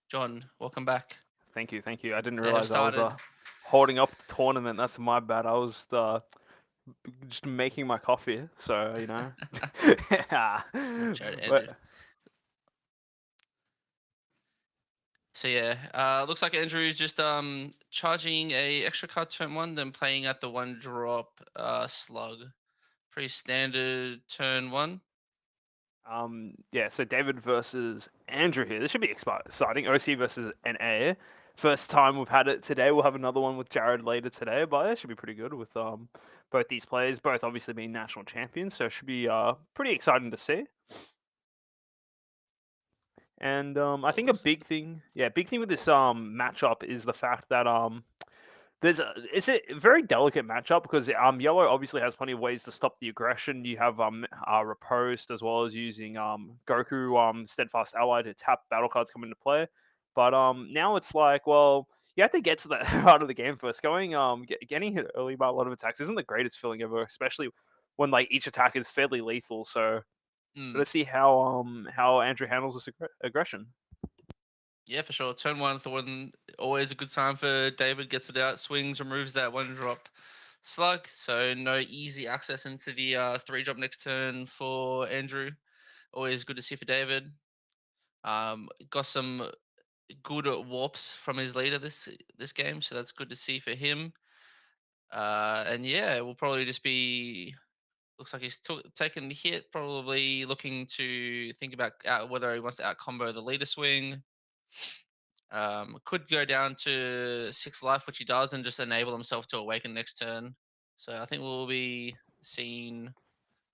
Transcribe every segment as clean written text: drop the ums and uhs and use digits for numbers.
John, welcome back. Thank you, thank you. I didn't They have realize I was started. holding up the tournament. That's my bad. I was just making my coffee, so yeah. Jared ended. But So yeah, looks like Andrew's just charging a extra card turn one, then playing at the one drop slug. Pretty standard turn one. yeah. So David versus Andrew here. This should be exciting. OC versus NA. First time we've had it today. We'll have another one with Jared later today, but it should be pretty good with both these players, both obviously being national champions. So it should be pretty exciting to see. And I think a Looks. big thing with this matchup is the fact that it's a very delicate matchup because yellow obviously has plenty of ways to stop the aggression. You have riposte as well as using Goku steadfast ally to tap battle cards come into play. But now it's like, well, you have to get to that part of the game first. Getting hit early by a lot of attacks isn't the greatest feeling ever, especially when like each attack is fairly lethal. So Mm, let's see how Andrew handles this aggression. yeah, for sure. Turn one's the one. Always a good time for David. Gets it out, swings, removes that one drop slug. So no easy access into the three drop next turn for Andrew. Always good to see for David. Got some good warps from his leader this game, so that's good to see for him. And yeah, we'll probably just be. Looks like he's taken the hit, probably looking to think about whether he wants to out combo the leader swing. Could go down to 6 life, which he does, and just enable himself to awaken next turn. So I think we'll be seeing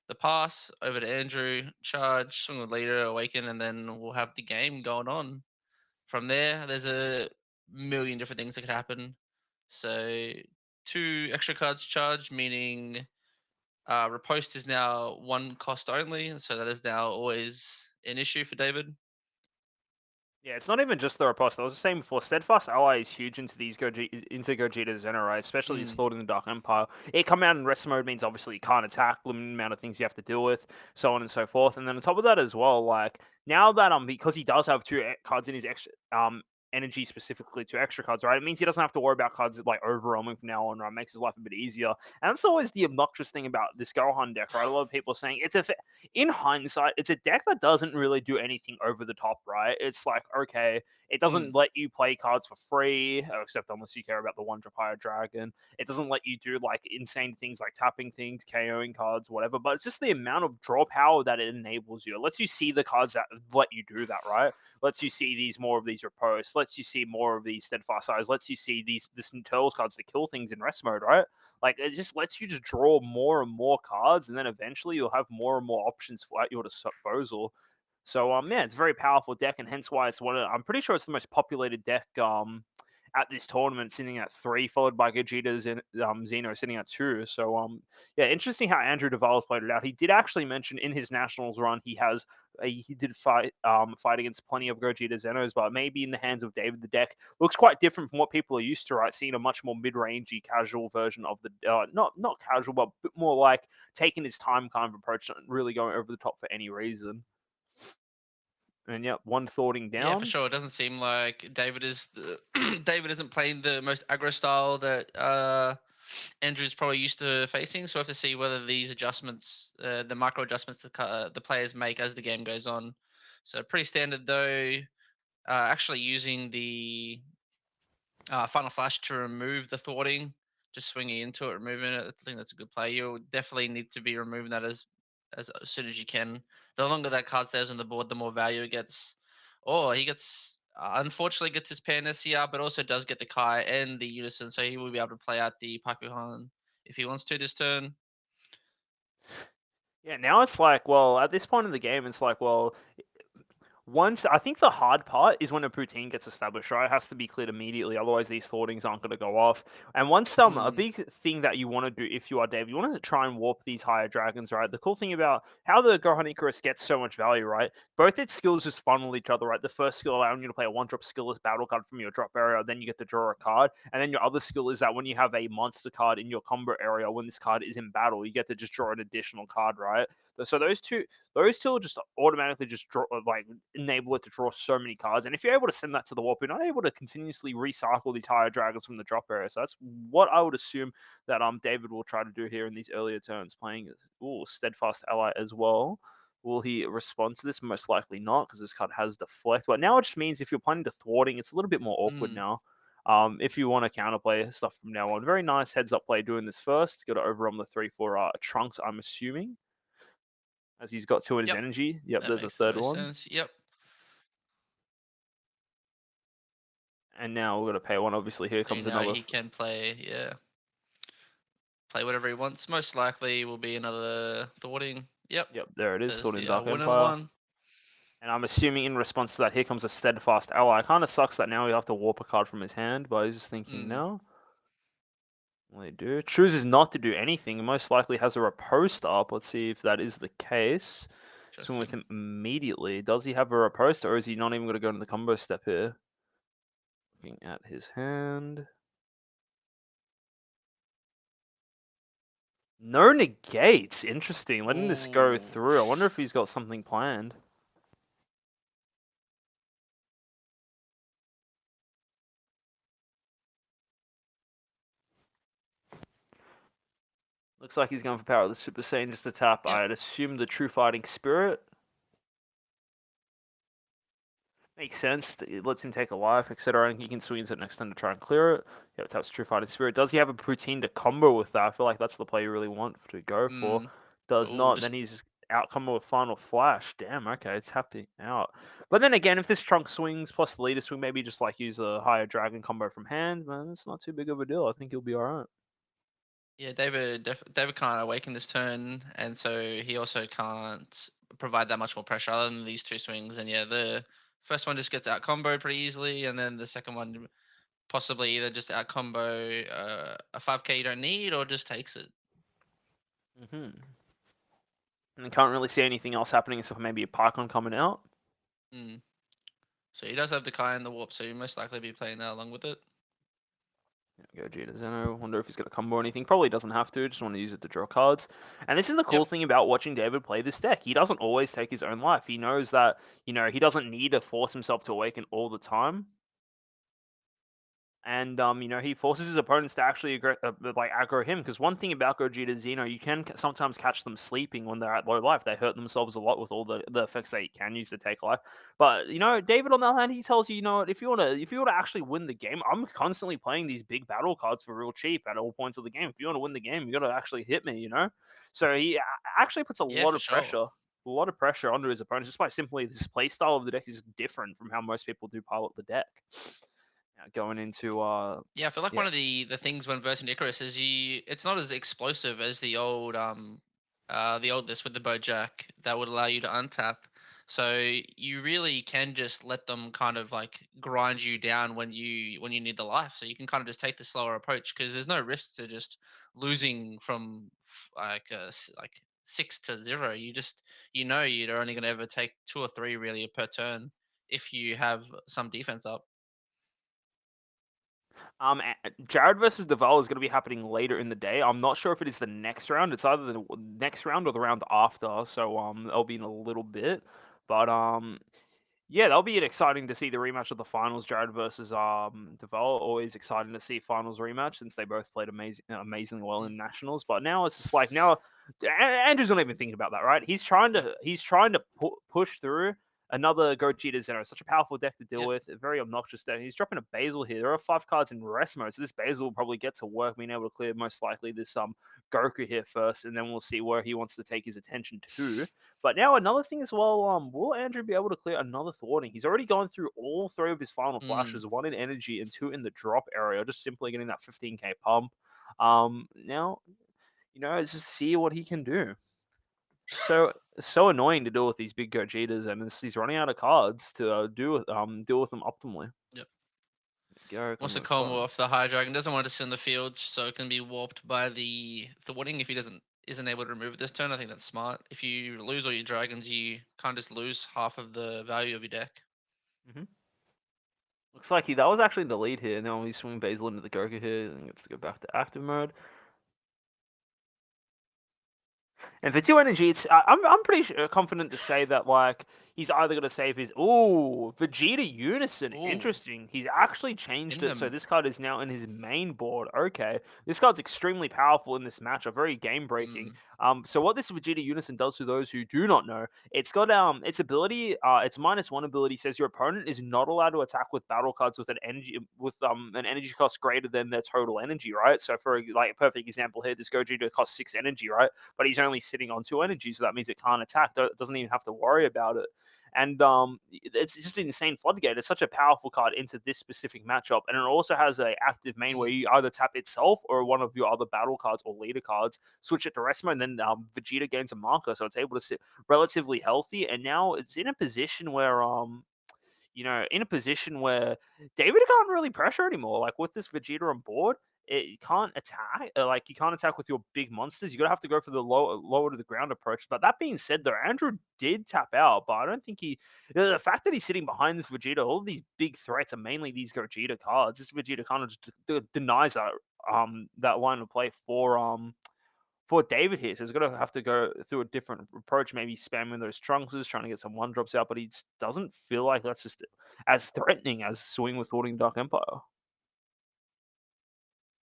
the pass over to Andrew, charge, swing with leader, awaken, and then we'll have the game going on. From there, there's a million different things that could happen. So two extra cards charged, meaning riposte is now one cost only, so that is now always an issue for David. Yeah, it's not even just the riposte. I was just saying before, Steadfast Ally is huge into into Gogeta Xeno, right? Especially his Mm, Thought in the Dark Empire. It come out in rest mode means obviously you can't attack, limited amount of things you have to deal with, so on and so forth. And then on top of that as well, like now that because he does have two cards in his extra energy specifically to extra cards, right? It means he doesn't have to worry about cards like overwhelming from now on, right? Makes his life a bit easier. And that's always the obnoxious thing about this Gohan deck, right? A lot of people are saying in hindsight, it's a deck that doesn't really do anything over the top, right? It's like, okay, it doesn't mm, let you play cards for free, except unless you care about the one drop higher dragon. It doesn't let you do like insane things like tapping things, KOing cards, whatever. But it's just the amount of draw power that it enables you. It lets you see the cards that let you do that, right? Lets you see these more of these riposte, lets you see more of these steadfast eyes, lets you see this Turtles cards to kill things in rest mode, right? Like it just lets you just draw more and more cards, and then eventually you'll have more and more options at your disposal. So yeah, it's a very powerful deck, and hence why it's I'm pretty sure it's the most populated deck at this tournament, sitting at 3, followed by Gogeta and Xeno sitting at 2. So yeah, interesting how Andrew Duvall's played it out. He did actually mention in his nationals run he did fight against plenty of Gogeta Zenos, but maybe in the hands of David, the deck looks quite different from what people are used to, right? Seeing a much more mid-rangey, casual version of the not casual, but a bit more like taking his time kind of approach, not really going over the top for any reason. And yeah, one thwarting yeah, for down. sure. It doesn't seem like David is the David isn't playing the most aggro style that Andrew's probably used to facing. So we have to see whether these adjustments, the micro adjustments the players make as the game goes on. So pretty standard though. Actually using the Final Flash to remove the thwarting, just swinging into it, removing it. I think that's a good play. You'll definitely need to be removing that as soon as you can. The longer that card stays on the board, the more value it gets. Or he gets unfortunately gets his Panacea, but also does get the Kai and the Unison, so he will be able to play out the Pakuhan if he wants to this turn. Yeah, now it's like, well, at this point in the game, it's like, well, once I think the hard part is when a poutine gets established, right? It has to be cleared immediately, otherwise these thwartings aren't going to go off. And once a Mm, big thing that you want to do if you are Dave, you want to try and warp these higher dragons, right? The cool thing about how the Gohan Icarus gets so much value, right? Both its skills just funnel each other, right? The first skill allowing you to play a one drop skillless battle card from your drop area, then you get to draw a card, and then your other skill is that when you have a monster card in your combo area, when this card is in battle, you get to just draw an additional card, right? So those two will just automatically just draw, like enable it to draw so many cards. And if you're able to send that to the warp, you're not able to continuously recycle these higher dragons from the drop area. So that's what I would assume that David will try to do here in these earlier turns, playing steadfast ally as well. Will he respond to this? Most likely not, because this card has deflect. But now it just means if you're planning to thwarting, it's a little bit more awkward now. If you want to counterplay stuff from now on. Very nice heads up play doing this first. Got to overrun the 3/4 Trunks, I'm assuming, as he's got 2 in his Yep. energy. Yep, That there's a makes the third most one. sense. Yep. And now we're going to pay 1. Obviously, here So comes you know another. he can play, play whatever he wants. Most likely will be another thwarting. Yep. Yep, there it is. There's Thought in the Dark winner Empire. one. And I'm assuming in response to that, here comes a steadfast ally. Kind of sucks that now we have to warp a card from his hand, but he's just thinking now. They do. Chooses not to do anything. Most likely has a riposte up. Let's see if that is the case. Swing with him immediately. Does he have a riposte, or is he not even going to go into the combo step here? Looking at his hand. No negates. Interesting. Letting this go through. I wonder if he's got something planned. Looks like he's going for Power of the Super Saiyan just to tap. Yep. I'd assume the True Fighting Spirit. Makes sense. It lets him take a life, etc. And he can swing into it next turn to try and clear it. Yeah, taps True Fighting Spirit. Does he have a routine to combo with that? I feel like that's the play you really want to go for. Does not. Then he's out combo with Final Flash. Damn, okay, tapping out. But then again, if this Trunk swings plus the leader swing, maybe just like use a higher dragon combo from hand, man, it's not too big of a deal. I think he'll be alright. Yeah, David can't awaken this turn, and so he also can't provide that much more pressure other than these 2 swings. And yeah, the first one just gets out comboed pretty easily, and then the second one possibly either just out combo a 5k you don't need, or just takes it. And can't really see anything else happening except for maybe a Pycon coming out. So he does have the Kai in the warp, so you most likely be playing that along with it. Gogeta Xeno. Wonder if he's got a combo or anything. Probably doesn't have to. Just want to use it to draw cards. And this is the cool thing about watching David play this deck. He doesn't always take his own life. He knows that, he doesn't need to force himself to awaken all the time. And he forces his opponents to actually aggro him. Because one thing about Gogeta Xeno, you can sometimes catch them sleeping when they're at low life. They hurt themselves a lot with all the effects they can use to take life. But David on the other hand, he tells you, if you want to actually win the game, I'm constantly playing these big battle cards for real cheap at all points of the game. If you want to win the game, you got to actually hit me. So he actually puts a lot of pressure. A lot of pressure onto his opponents just by simply this play style of the deck is different from how most people do pilot the deck. Going into I feel like one of the things when versing Icarus is it's not as explosive as the old list with the Bojack that would allow you to untap. So you really can just let them kind of like grind you down when you need the life. So you can kind of just take the slower approach because there's no risk to just losing from like 6 to 0. You're only going to ever take 2 or 3 really per turn if you have some defense up. Jared versus Dovale is going to be happening later in the day. I'm not sure if it is the next round. It's either the next round or the round after. So it'll be in a little bit. But yeah, that'll be exciting to see the rematch of the finals. Jared versus Dovale. Always exciting to see finals rematch since they both played amazingly well in nationals. But now it's just like Andrew's not even thinking about that, right? He's trying to push through another Gogeta Xeno, such a powerful deck to deal with, a very obnoxious deck. He's dropping a Basil here. There are 5 cards in rest mode, so this Basil will probably get to work, being able to clear most likely this Goku here first, and then we'll see where he wants to take his attention to. But now another thing as well, will Andrew be able to clear another thwarting? He's already gone through all 3 of his final flashes, 1 in energy and 2 in the drop area, just simply getting that 15k pump. Now, let's just see what he can do. So annoying to deal with these big Gogetas, and he's running out of cards to deal with them optimally. Yep. Wants to combo off the High Dragon. Doesn't want to sit in the field, so it can be warped by the thwarting if he isn't able to remove it this turn. I think that's smart. If you lose all your dragons, you can't just lose half of the value of your deck. Looks like that was actually the lead here. Now he's swinging Basil into the Goku here and gets to go back to active mode. And for 2 energy, I'm pretty confident to say that like he's either gonna save his Vegeta Unison. Ooh, Interesting. He's actually changed in it, so them. this card is now in his main board. Okay, this card's extremely powerful in this matchup, very game breaking. Mm, So what this Vegeta Unison does for those who do not know, it's got its ability, its -1 ability says your opponent is not allowed to attack with battle cards with an energy cost greater than their total energy, right? So for like a perfect example here, this Gogeta costs 6 energy, right? But he's only sitting on 2 energy, so that means it can't attack. It doesn't even have to worry about it. And it's just an insane floodgate. It's such a powerful card into this specific matchup, and it also has a active main where mm. you either tap itself or one of your other battle cards or leader cards, switch it to rest mode, and then Vegeta gains a marker, so it's able to sit relatively healthy. And now it's in a position where David can't really pressure anymore. Like with this Vegeta on board, it can't attack. Like you can't attack with your big monsters. You're gonna have to go for the lower to the ground approach. But that being said, though, Andrew did tap out, but I don't think he. The fact that he's sitting behind this Vegeta, all of these big threats are mainly these Gogeta cards. This Vegeta kind of just denies that line of play for David here. So he's going to have to go through a different approach, maybe spamming those trunkses, trying to get some one drops out, but he doesn't feel like that's just as threatening as swing with Thwarting Dark Empire.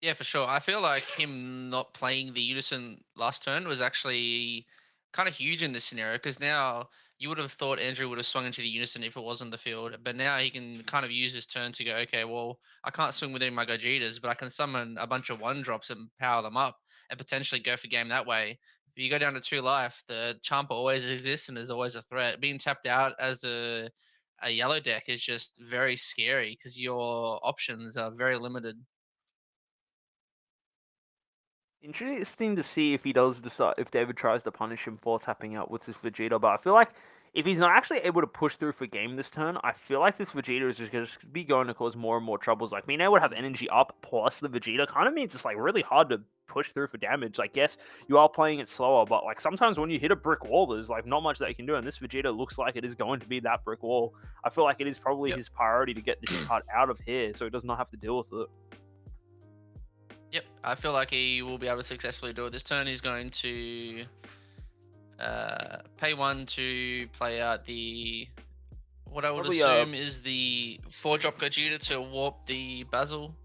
Yeah, for sure. I feel like him not playing the Unison last turn was actually kind of huge in this scenario because now you would have thought Andrew would have swung into the Unison if it was on the field, but now he can kind of use his turn to go, okay, well, I can't swing with any of my Gogetas, but I can summon a bunch of one drops and power them up and potentially go for game that way. If you go down to 2 life, the Champa always exists and is always a threat. Being tapped out as a yellow deck is just very scary because your options are very limited. Interesting to see if he does decide if David tries to punish him for tapping out with this Vegeta, but I feel like if he's not actually able to push through for game this turn, I feel like this Vegeta is just going to be going to cause more and more troubles. Like being able to have Mm. energy up plus the Vegeta kind of means it's like really hard to push through for damage. Like yes, you are playing it slower, but like sometimes when you hit a brick wall, there's like not much that you can do, and this Vegeta looks like it is going to be that brick wall. I feel like it is probably Yep. his priority to get this card out of here, so he does not have to deal with it. Yep, I feel like he will be able to successfully do it this turn. He's going to pay 1 to play out the what I would Probably assume is the 4-drop Gogeta to warp the Basil.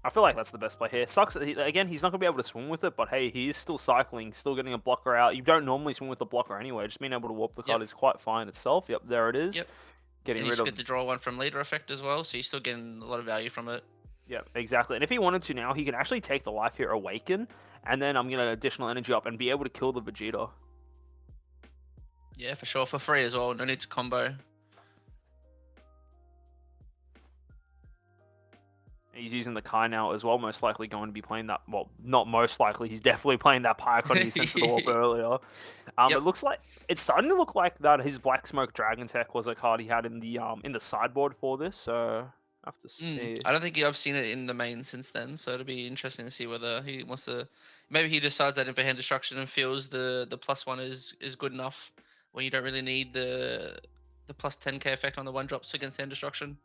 I feel like that's the best play here. Sucks. Again, he's not going to be able to swing with it, but hey, he is still cycling, still getting a blocker out. You don't normally swing with the blocker anyway. Just being able to warp the card Yep. is quite fine itself. Yep, there it is. Yep. Getting And you rid just of. get to draw 1 from leader effect as well, so you're still getting a lot of value from it. Yep, exactly. And if he wanted to now, he can actually take the life here, Awaken, and then I'm going to additional energy up and be able to kill the Vegeta. Yeah, for sure. For free as well. No need to combo. He's using the Kai now as well, most likely going to be playing that. Well, not most likely. He's definitely playing that Pycon he sent to the warp earlier. Yep. It looks like it's starting to look like that his Black Smoke Dragon Tech was a card he had in the sideboard for this. So I have to see. I don't think I've seen it in the main since then, so it'll be interesting to see whether he wants to. Maybe he decides that in for hand destruction and feels the +1 is good enough, where you don't really need the plus 10k effect on the 1-drops against hand destruction.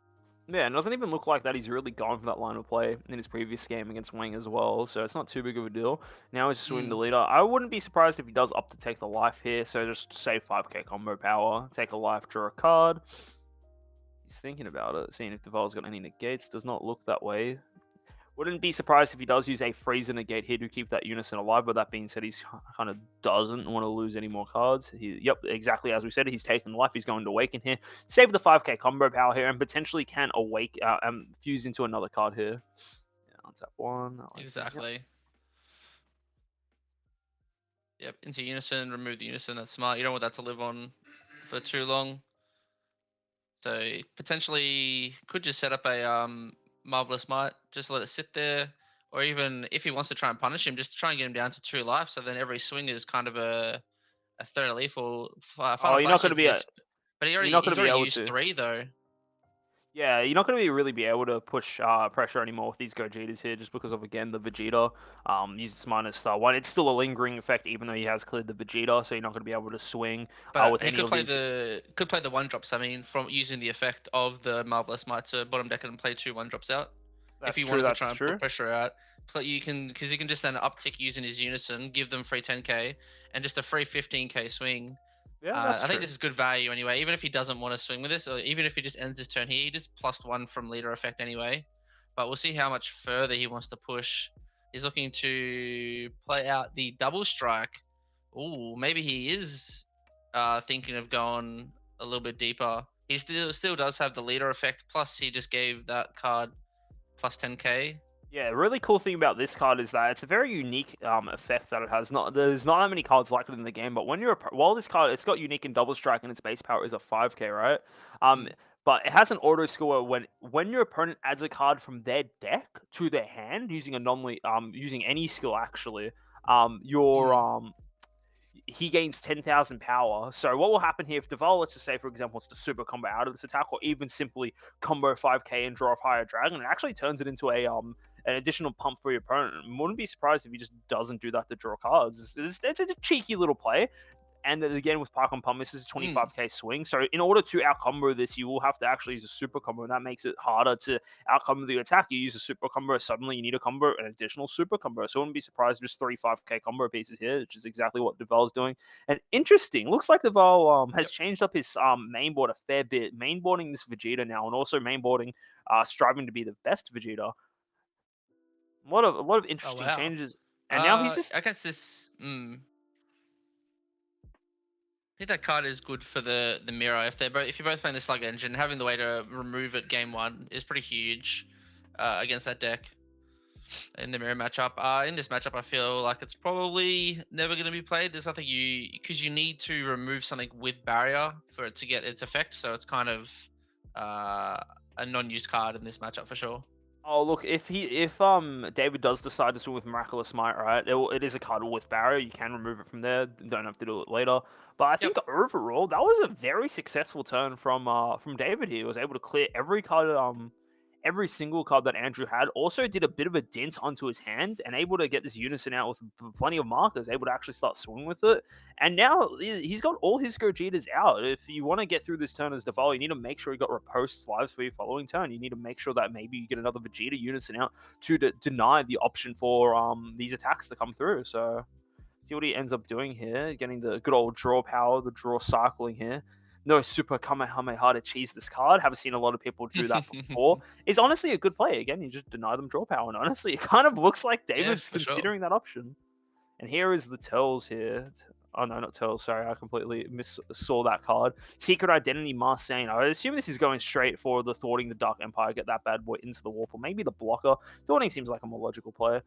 Yeah, it doesn't even look like that he's really gone for that line of play in his previous game against Wang as well, so it's not too big of a deal. Now he's swinging the leader. I wouldn't be surprised if he does opt to take the life here, so just save 5k combo power, take a life, draw a card. He's thinking about it, seeing if Dovale's got any negates. Does not look that way. Wouldn't be surprised if he does use a freeze and negate here to keep that Unison alive, but that being said, he's kind of doesn't want to lose any more cards. Yep, exactly as we said, he's taking life. He's going to Awaken here. Save the 5k combo power here, and potentially can fuse into another card here. Yeah, untap 1. Exactly. Yep, into Unison, remove the Unison. That's smart. You don't want that to live on for too long. So potentially could just set up a Marvelous Might, just let it sit there, or even if he wants to try and punish him, just try and get him down to 2 life. So then every swing is kind of a third lethal. Final you're not going to be but he's already used 3 though. Yeah, you're not going to really be able to push pressure anymore with these Gogetas here, just because of again the Vegeta. Uses -1. It's still a lingering effect, even though he has cleared the Vegeta, so you're not going to be able to swing. But with he any could of play these... the 1-drops. I mean, from using the effect of the Marvelous Might to bottom deck and play 2 1-drops out. if he true. wanted to That's try and true. put pressure out. But you can, because you can just then uptick using his unison, give them free 10k, and just a free 15k swing. Yeah, that's I think true. this is good value anyway. Even if he doesn't want to swing with this, or even if he just ends his turn here, he just +1 from leader effect anyway. But we'll see how much further he wants to push. He's looking to play out the double strike. Ooh, maybe he is thinking of going a little bit deeper. He still does have the leader effect. Plus, he just gave that card plus 10k. Yeah, the really cool thing about this card is that it's a very unique effect that it has. There's not that many cards like it in the game, but when you're while this card it's got unique and double strike and its base power is a 5k, right? Mm. But it has an auto score when your opponent adds a card from their deck to their hand using using any skill actually, your Mm. he gains 10,000 power. So what will happen here if Dovale, let's just say for example, it's to super combo out of this attack, or even simply combo 5k and draw a higher dragon, it actually turns it into an additional pump for your opponent. Wouldn't be surprised if he just doesn't do that to draw cards. It's a cheeky little play. And then again with Park on Pump, this is a 25k swing. So in order to outcombo this, you will have to actually use a super combo, and that makes it harder to outcombo the attack. You use a super combo, suddenly you need to combo an additional super combo. So I wouldn't be surprised if just 3 5k combo pieces here, which is exactly what Duvall's doing. And interesting, looks like Duval has changed up his main board a fair bit, mainboarding this Vegeta now, and also mainboarding striving to be the best Vegeta. A lot of Oh interesting wow. changes. And now he's just Against this. I think that card is good for the mirror. If you're both playing the Slug Engine, having the way to remove it game one is pretty huge against that deck in the mirror matchup. In this matchup, I feel like it's probably never going to be played. There's nothing because you need to remove something with barrier for it to get its effect. So it's kind of a non-use card in this matchup for sure. Oh look, if David does decide to swing with Miraculous Might, right? It is a card with barrier. You can remove it from there. Don't have to do it later. But I think overall that was a very successful turn from David here. He was able to clear every single card that Andrew had. Also did a bit of a dent onto his hand and able to get this unison out with plenty of markers. Able to actually start swinging with it. And now he's got all his Gogetas out. If you want to get through this turn as Dovale, you need to make sure you got riposte lives for your following turn. You need to make sure that maybe you get another Vegeta unison out to deny the option for these attacks to come through. So see what he ends up doing here. Getting the good old draw power, the draw cycling here. No super Kamehameha to cheese this card. Haven't seen a lot of people do that before. Is honestly a good play. Again, you just deny them draw power. And honestly, it kind of looks like David's considering that option. And here is the Turles here. Oh no, not Turles. Sorry, I completely saw that card. Secret Identity Masked Saint. I assume this is going straight for the thwarting the Dark Empire, get that bad boy into the warp, or maybe the blocker. Thwarting seems like a more logical play.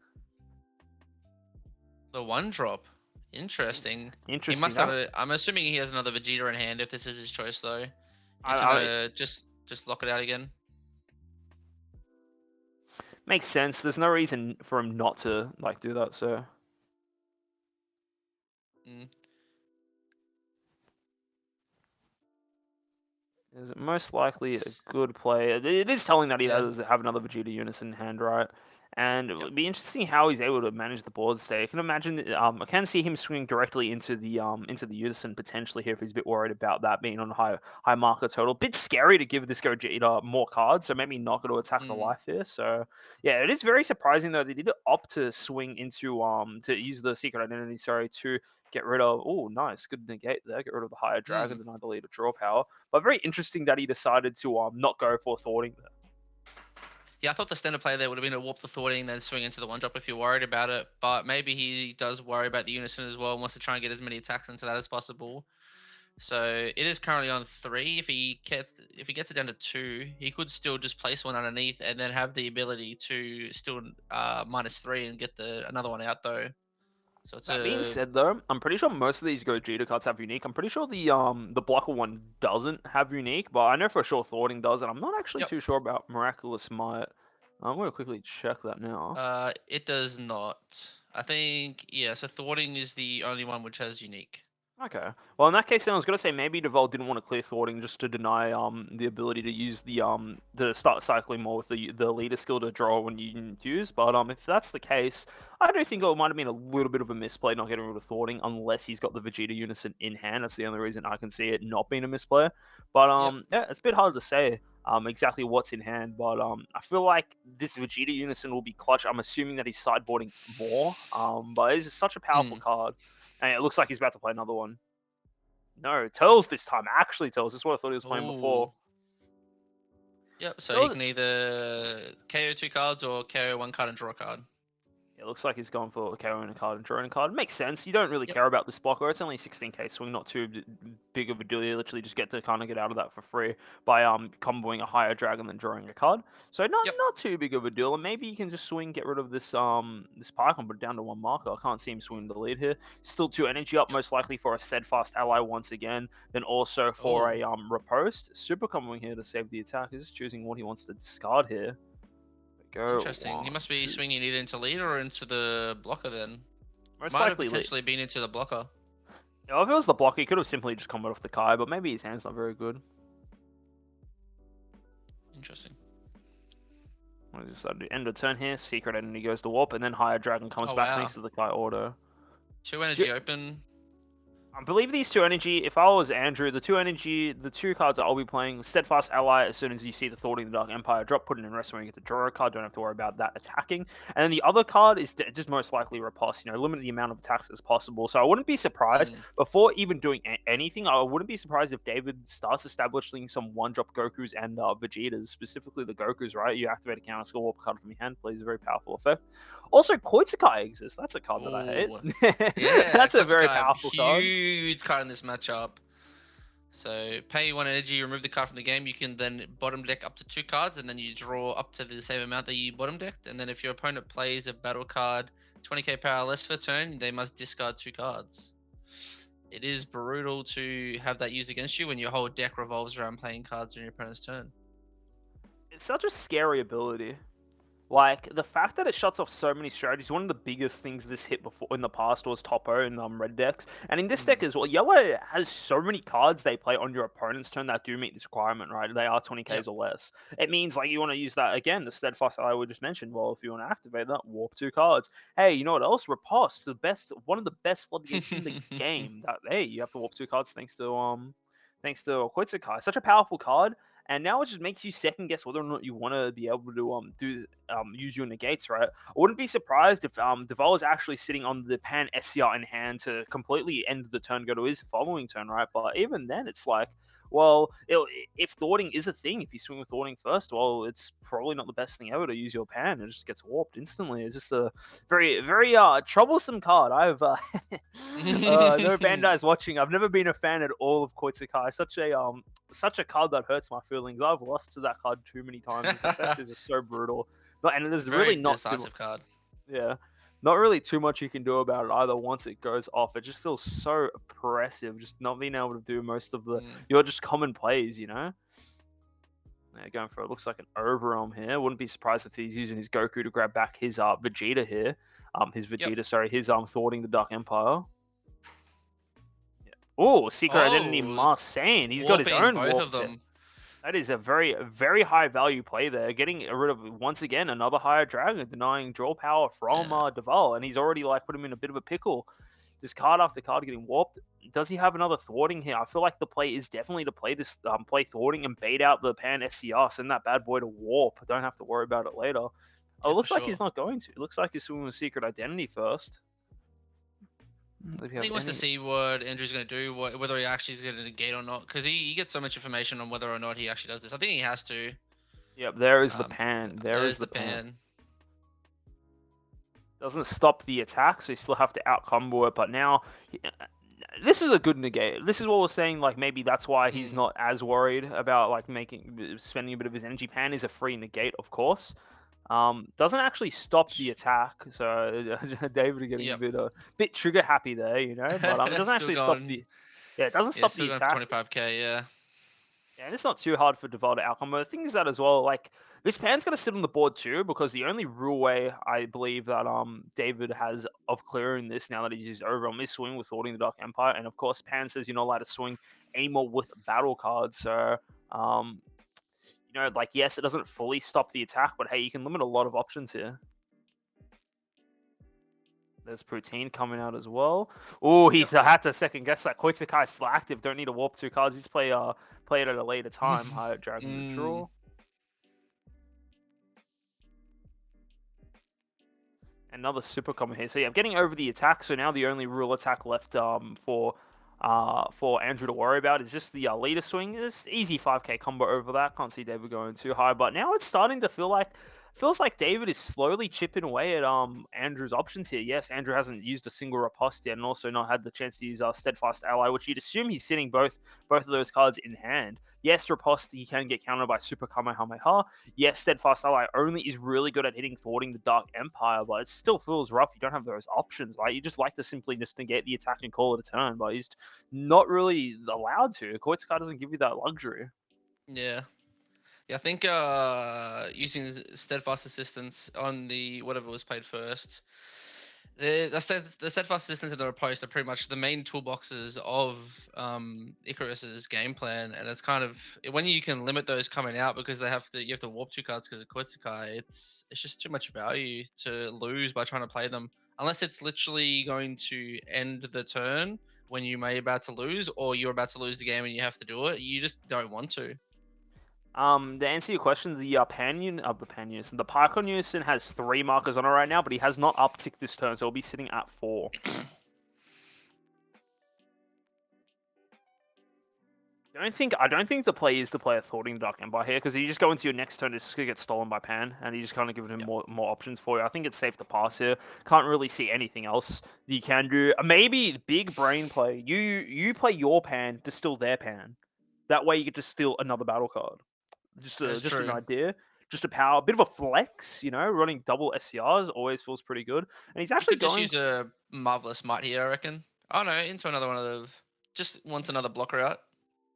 The one drop. Interesting. Interesting. He must have a. I'm assuming he has another Vegeta in hand if this is his choice though. He's gonna just lock it out again. Makes sense. There's no reason for him not to like do that. So. Is most likely a good play. It is telling that he does have another Vegeta unison in hand, right? And it would be interesting how he's able to manage the board state. I can imagine. I can see him swinging directly into the unison potentially here if he's a bit worried about that being on high marker total. Bit scary to give this Gogeta more cards, so maybe not going to attack the life here. So yeah, it is very surprising though they did opt to swing into to use the secret identity. Sorry, to get rid of. Oh, nice, good negate there. Get rid of the higher dragon, deny the leader draw power. But very interesting that he decided to not go for thwarting there. Yeah, I thought the standard play there would have been to warp the thwarting, then swing into the one drop if you're worried about it. But maybe he does worry about the unison as well and wants to try and get as many attacks into that as possible. So it is currently on 3. If he gets it down to 2, he could still just place one underneath and then have the ability to still -3 and get another one out though. So it's that being said, though, I'm pretty sure most of these Gogeta cards have unique. I'm pretty sure the blocker one doesn't have unique, but I know for sure thwarting does, and I'm not actually too sure about Miraculous Might. I'm going to quickly check that now. It does not. I think so thwarting is the only one which has unique. Okay. Well, in that case, then I was gonna say maybe Dovale didn't want to clear thwarting just to deny the ability to use the to start cycling more with the leader skill to draw when you didn't use. But if that's the case, I do think it might have been a little bit of a misplay not getting rid of thwarting unless he's got the Vegeta unison in hand. That's the only reason I can see it not being a misplay. But Yep. yeah, it's a bit hard to say exactly what's in hand. But I feel like this Vegeta unison will be clutch. I'm assuming that he's sideboarding more. But it's such a powerful card. And it looks like he's about to play another one. No, Turles this time. Actually, Turles. This is what I thought he was playing before. Ooh. Yep. So he Turles, can either KO 2 cards or KO 1 card and draw a card. it looks like he's gone for carrying a card and drawing a card. Makes sense. You don't really Yep. care about this blocker. It's only 16k swing, not too big of a deal. You literally just get to kind of get out of that for free by comboing a higher dragon than drawing a card. So not too big of a deal. And maybe you can just swing, get rid of this this Pyke and put it down to 1 marker. I can't see him swinging the lead here. Still 2 energy up, most likely for a steadfast ally once again. Then also for a riposte. Super comboing here to save the attack. He's just choosing what he wants to discard here. Go. Interesting. He must be swinging either into lead or into the blocker then. Most Might have likely potentially been into the blocker. Yeah, if it was the blocker, he could have simply just comboed off the Kai, but maybe his hand's not very good. Interesting. What is this? End of turn here. Secret Identity goes to warp, and then Higher Dragon comes back wow. next to the Kai auto. 2 energy open. I believe these 2 energy, if I was Andrew, the 2 energy, the 2 cards that I'll be playing, Steadfast Ally, as soon as you see the Thwarting the Dark Empire drop, put it in rest when you get to draw a card, don't have to worry about that attacking. And then the other card is just most likely Riposte, limit the amount of attacks as possible. So I wouldn't be surprised, before even doing anything, I wouldn't be surprised if David starts establishing some 1-drop Gokus and Vegetas, specifically the Gokus, right? You activate a counter skill, warp a card from your hand, plays a very powerful effect. Also, Koitsukai exists. That's a card that I hate. Yeah, that's a very powerful card. Huge card in this matchup. So pay 1 energy, remove the card from the game. You can then bottom deck up to 2 cards, and then you draw up to the same amount that you bottom decked. And then if your opponent plays a battle card 20k power less for turn, they must discard 2 cards. It is brutal to have that used against you when your whole deck revolves around playing cards on your opponent's turn. It's such a scary ability. Like, the fact that it shuts off so many strategies, one of the biggest things this hit before in the past was Topo in red decks. And in this deck as well, yellow has so many cards they play on your opponent's turn that do meet this requirement, right? They are 20ks or less. It means, like, you want to use that, again, the Steadfast Ally we just mentioned. Well, if you want to activate that, warp 2 cards. Hey, you know what else? Riposte, one of the best floodgates in the game. Hey, you have to warp 2 cards thanks to Koitsukai. Such a powerful card. And now it just makes you second guess whether or not you want to be able to use your negates, right? I wouldn't be surprised if Dovale is actually sitting on the Pan SCR in hand to completely end the turn, go to his following turn, right? But even then, it's like, well, if thwarting is a thing, if you swing with thwarting first, well, it's probably not the best thing ever to use your Pan. It just gets warped instantly. It's just a very, very troublesome card. I've no Bandai's watching. I've never been a fan at all of Koitsukai. Such a card that hurts my feelings. I've lost to that card too many times. His effect is just so brutal. And there's Very really not decisive card. Yeah. Not really too much you can do about it either once it goes off. It just feels so oppressive, just not being able to do most of your just common plays, Yeah, going for it. Looks like an overwhelm here. Wouldn't be surprised if he's using his Goku to grab back his Vegeta here. His thwarting the Dark Empire. Oh, Secret Identity Marseille. He's got his own both of them. That is a very, very high value play there. Getting rid of, once again, another higher dragon, denying draw power from Dovale. And he's already put him in a bit of a pickle. Just card after card getting warped. Does he have another thwarting here? I feel like the play is definitely to play this play thwarting and bait out the Pan SCR. Send that bad boy to warp. Don't have to worry about it later. It looks like he's not going to. It looks like he's swimming with Secret Identity first. He wants to see what Andrew's going to do, whether he actually is going to negate or not, because he gets so much information on whether or not he actually does this. I think he has to. Yep, there is the Pan. There is the Pan. Doesn't stop the attack, so you still have to out-combo it, but now... This is a good negate. This is what we're saying, maybe that's why he's not as worried about, spending a bit of his energy. Pan is a free negate, of course. Doesn't actually stop the attack, so David getting a bit trigger happy there, but it doesn't actually stop the it doesn't stop the attack. 25k, yeah. Yeah, and it's not too hard for Dovale to outcome. But the thing is that as well, like this pan's gonna sit on the board too, because the only real way I believe that David has of clearing this now that he's over on this swing with holding the Dark Empire, and of course Pan says you're not allowed to swing anymore with battle cards. So um, like yes, it doesn't fully stop the attack, but hey, you can limit a lot of options here. There's Poutine coming out as well. Oh, he's had to second guess that. Koitsukai is still active. Don't need to warp 2 cards. He's play it at a later time. High Dragon to draw. Another super common here. So yeah, I'm getting over the attack. So now the only real attack left for Andrew to worry about is just the leader swing. It's easy 5k combo over that. Can't see David going too high, but now it's starting to feels like David is slowly chipping away at Andrew's options here. Yes, Andrew hasn't used a single riposte yet, and also not had the chance to use Steadfast Ally, which you'd assume he's sitting both of those cards in hand. Yes, riposte he can get countered by Super Kamehameha. Yes, Steadfast Ally only is really good at hitting forwarding the Dark Empire, but it still feels rough. You don't have those options. Like you just like to simply just negate the attack and call it a turn, but he's not really allowed to. Koitsukai doesn't give you that luxury. Yeah. Yeah, I think using steadfast assistance on the whatever was played first, the steadfast assistance and the riposte are pretty much the main toolboxes of Icarus's game plan, and it's kind of when you can limit those coming out because you have to warp 2 cards because of Koitsukai. It's just too much value to lose by trying to play them unless it's literally going to end the turn when you may be about to lose, or you're about to lose the game and you have to do it. You just don't want to. To answer your question, the Pycon Unison has 3 markers on it right now, but he has not upticked this turn, so he'll be sitting at 4. I don't think the play is to play a Thwarting Dark Empire here, because you just go into your next turn, it's just gonna get stolen by Pan, and you just kind of giving him more options for you. I think it's safe to pass here. Can't really see anything else that you can do. Maybe big brain play. You play your Pan to steal their Pan. That way you get to steal another battle card. Just an idea. Just a power, a bit of a flex, running double SCRs always feels pretty good. And he's actually just use a Marvelous Might here, I reckon. Oh no, into another one of the. Just wants another blocker out.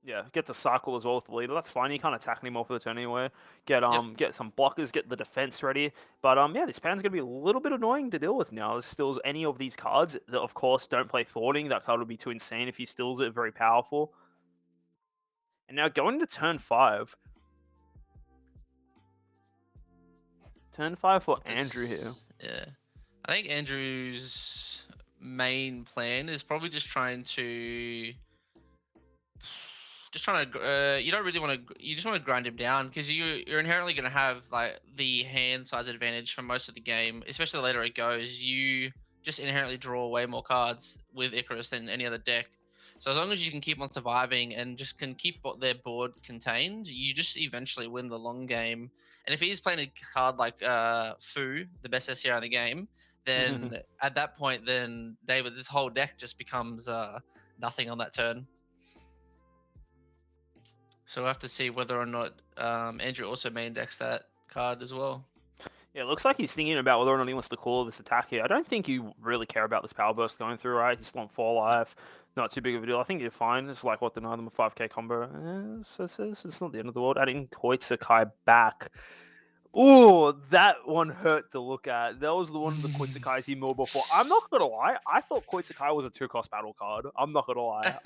Yeah, get to cycle as well with the leader. That's fine. You can't attack anymore for the turn anyway. Get some blockers, get the defense ready. But yeah, this pan's gonna be a little bit annoying to deal with now. There's still any of these cards that, of course, don't play thwarting. That card would be too insane if he steals it. Very powerful. And now going to turn 5. Turn 5 for Andrew here. Yeah. I think Andrew's main plan is probably just trying to you just want to grind him down, because you're inherently going to have like the hand size advantage for most of the game, especially the later it goes. You just inherently draw way more cards with Icarus than any other deck. So as long as you can keep on surviving and just can keep their board contained, you just eventually win the long game. And if he's playing a card like Fu, the best SCR in the game, then at that point, then David, this whole deck just becomes nothing on that turn. So we'll have to see whether or not Andrew also main decks that card as well. Yeah, it looks like he's thinking about whether or not he wants to call this attack here. I don't think you really care about this power burst going through, right? He's still on 4 life. Not too big of a deal. I think you're fine. It's like, deny them a 5k combo. It's not the end of the world. Adding Koitsukai back. Oh, that one hurt to look at. That was the one of the Koitsukais he milled before. I'm not gonna lie. I thought Koitsukai was a 2-cost battle card. I'm not gonna lie.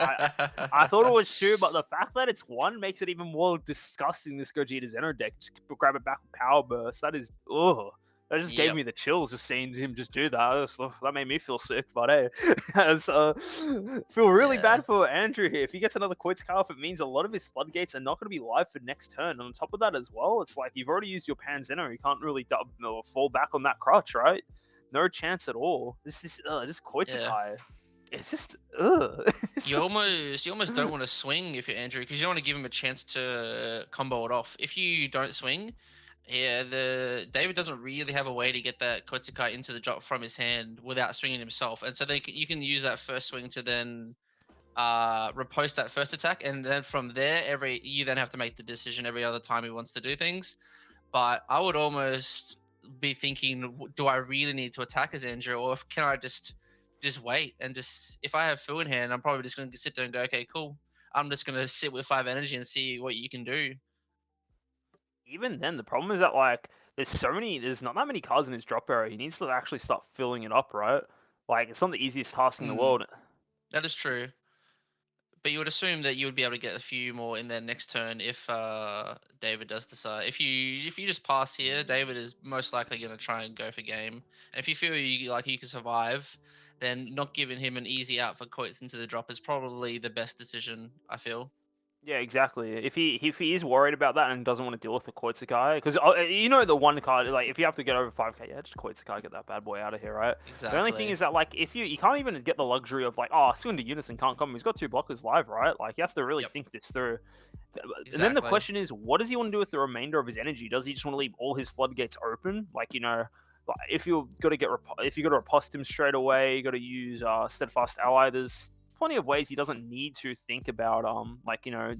I thought it was 2, but the fact that it's 1 makes it even more disgusting. This Gogeta Xeno deck. Just grab it back with Power Burst. That is, that just gave me the chills just seeing him just do that. That made me feel sick. But hey, feel really bad for Andrew here. If he gets another Koitsukai off, it means a lot of his floodgates are not going to be live for next turn. And on top of that as well, it's like you've already used your Pan Xeno. You can't really fall back on that crutch, right? No chance at all. This is just Koitsukai. Yeah. It's just you almost don't want to swing if you're Andrew, because you don't want to give him a chance to combo it off. If you don't swing, David doesn't really have a way to get that Koitsukai into the drop from his hand without swinging himself, and so you can use that first swing to then riposte that first attack, and then from there you then have to make the decision every other time he wants to do things. But I would almost be thinking, do I really need to attack as Andrew, or can I just wait and if I have Fu in hand, I'm probably just going to sit there and go, okay, cool. I'm just gonna sit with 5 energy and see what you can do. Even then, the problem is that like there's not that many cards in his drop area. He needs to actually start filling it up, right? Like it's not the easiest task in the world. That is true. But you would assume that you would be able to get a few more in their next turn if David does decide. If you just pass here, David is most likely going to try and go for game. And if you feel you can survive, then not giving him an easy out for quotes into the drop is probably the best decision. I feel. Yeah, exactly. If he is worried about that and doesn't want to deal with the Koitsukai, because you know the one card, like if you have to get over 5k, yeah, just Koitsukai, get that bad boy out of here, right? The only thing Exactly. is that like if you can't even get the luxury of like, oh, swing to Unison can't come. He's got 2 blockers live, right? Like he has to really Yep. think this through. And then the Exactly. question is, what does he want to do with the remainder of his energy? Does he just want to leave all his floodgates open? Like like if you've got to if you got to riposte him straight away, you got to use steadfast ally. There's plenty of ways he doesn't need to think about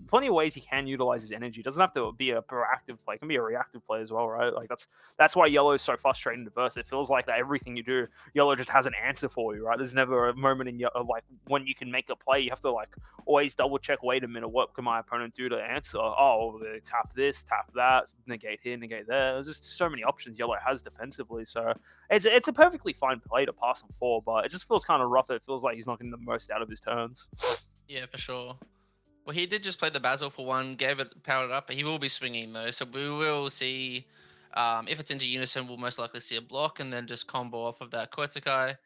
plenty of ways he can utilize his energy. Doesn't have to be a proactive play, it can be a reactive play as well, right? Like that's why yellow is so frustrating to verse. It feels like that everything you do, yellow just has an answer for you, right? There's never a moment in like when you can make a play, you have to like always double check, wait a minute, what can my opponent do to answer? Oh, they tap this, tap that, negate here, negate there. There's just so many options yellow has defensively, so it's a perfectly fine play to pass him for, but it just feels kind of rough. It feels like he's not getting the most out of his turns. Yeah, for sure. Well, he did just play the Basil for one, gave it powered up, but he will be swinging though, so we will see. If it's into Unison, we'll most likely see a block and then just combo off of that Koetsukai.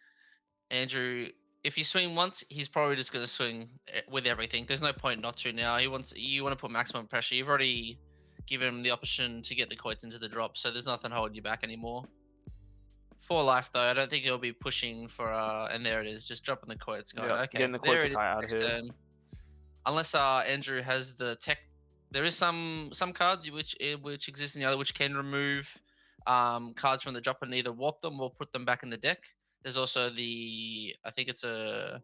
Andrew, if you swing once, he's probably just going to swing with everything. There's no point not to now. You want to put maximum pressure. You've already given him the option to get the coins into the drop, so there's nothing holding you back anymore. For life though, I don't think he'll be pushing for and there it is, just dropping the coins. Going okay, getting the there it is. Koitsukai out Next here. turn. Unless Andrew has the tech, there is some cards which exist in the other which can remove cards from the drop and either warp them or put them back in the deck. There's also I think it's a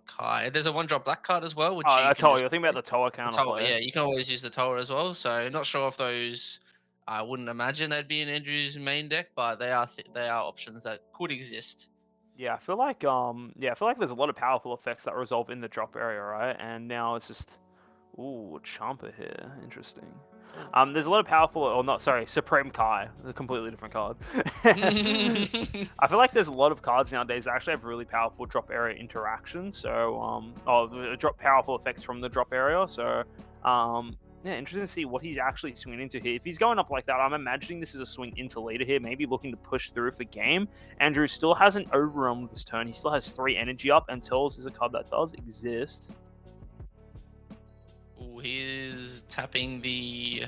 Kai. There's a 1-drop black card as well, which you I can told just you. I think about the Toa counter play. Yeah, you can always use the Toa as well. So not sure if those. I wouldn't imagine they'd be in Andrew's main deck, but they are options that could exist. Yeah, I feel like there's a lot of powerful effects that resolve in the drop area, right? And now it's just ooh, Champa here. Interesting. There's a lot of powerful, or not, sorry, Supreme Kai, a completely different card. I feel like there's a lot of cards nowadays that actually have really powerful drop area interactions. So, drop powerful effects from the drop area. So, yeah, interesting to see what he's actually swinging into here. If he's going up like that, I'm imagining this is a swing into leader here, maybe looking to push through for game. Andrew still hasn't overwhelmed this turn. He still has 3 energy up, and Tells is a card that does exist. Ooh, he's tapping the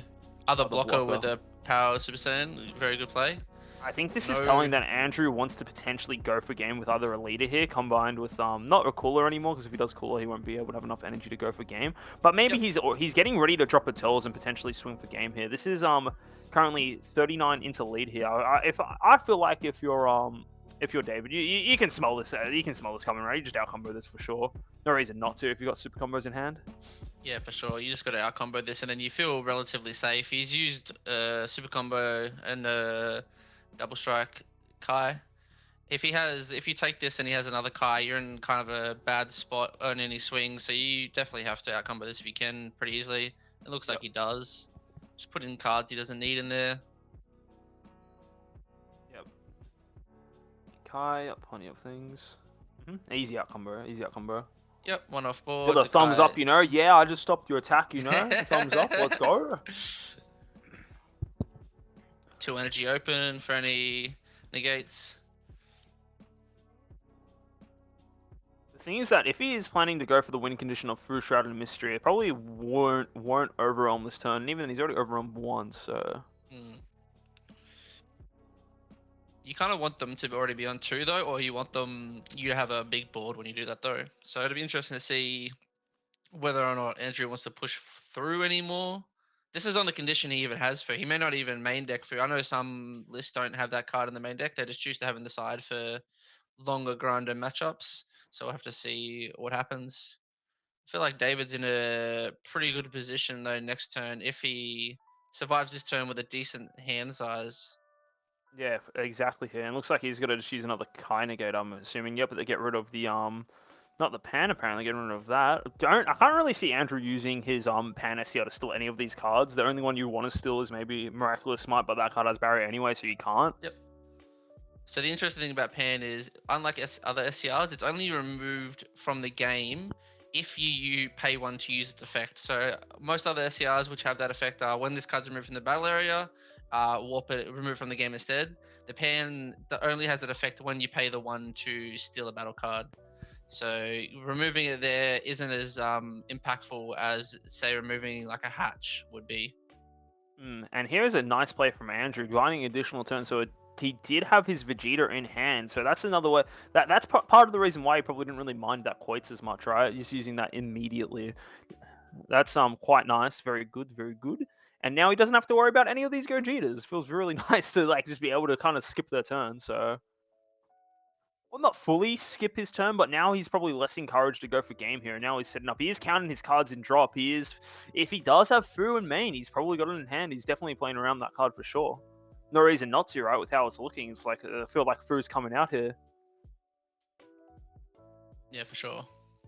other blocker with a power Super Saiyan. Very good play. I think this is telling that Andrew wants to potentially go for game with either a leader here, combined with not a cooler anymore, because if he does cooler, he won't be able to have enough energy to go for game. But maybe he's getting ready to drop a Tells and potentially swing for game here. This is currently 39 into lead here. I feel like if you're David, you can smell this. You can smell this coming, right? You just out combo this for sure. No reason not to if you've got super combos in hand. Yeah, for sure. You just got to out combo this, and then you feel relatively safe. He's used super combo and double strike Kai. If you take this and he has another Kai, you're in kind of a bad spot on any swing. So you definitely have to out combo this if you can pretty easily. It looks like he does. Just put in cards he doesn't need in there. Yep. Kai, plenty of things. Easy out combo. Easy out combo. Yep, 1 off board. The thumbs up, Yeah, I just stopped your attack, Thumbs up, let's go. 2 energy open for any negates. The thing is that if he is planning to go for the win condition of Full Shrouded Mystery, it probably won't overwhelm this turn. And even then, he's already overwhelmed once, so. You kind of want them to already be on 2 though, or you want you to have a big board when you do that though. So it'll be interesting to see whether or not Andrew wants to push through anymore. This is on the condition he even has for. He may not even main deck for. I know some lists don't have that card in the main deck. They just choose to have it in the side for longer grinder matchups. So we'll have to see what happens. I feel like David's in a pretty good position though next turn if he survives this turn with a decent hand size. Yeah, exactly. And it looks like he's going to just use another Kai negate, I'm assuming. Yep, but they get rid of the Not the pan, apparently, getting rid of that. I can't really see Andrew using his pan SCR to steal any of these cards. The only one you want to steal is maybe Miraculous Smite, but that card has barrier anyway, so you can't. Yep. So the interesting thing about Pan is, unlike other SCRs, it's only removed from the game if you pay one to use its effect. So most other SCRs which have that effect are when this card's removed from the battle area, warp it, remove from the game instead. The Pan that only has that effect when you pay the one to steal a battle card. So removing it there isn't as impactful as, say, removing like a hatch would be. And here's a nice play from Andrew, buying additional turn. So he did have his Vegeta in hand. So that's another way. That's part of the reason why he probably didn't really mind that Quoits as much, right? Just using that immediately. That's quite nice. Very good. Very good. And now he doesn't have to worry about any of these Gogetas. Feels really nice to like just be able to kind of skip their turn. So, well, not fully skip his turn, but now he's probably less encouraged to go for game here. Now he's setting up. He is counting his cards in drop. He is, if he does have Fu and main, he's probably got it in hand. He's definitely playing around that card for sure. No reason not to, right? With how it's looking, it's like I feel like Fu's coming out here. Yeah, for sure.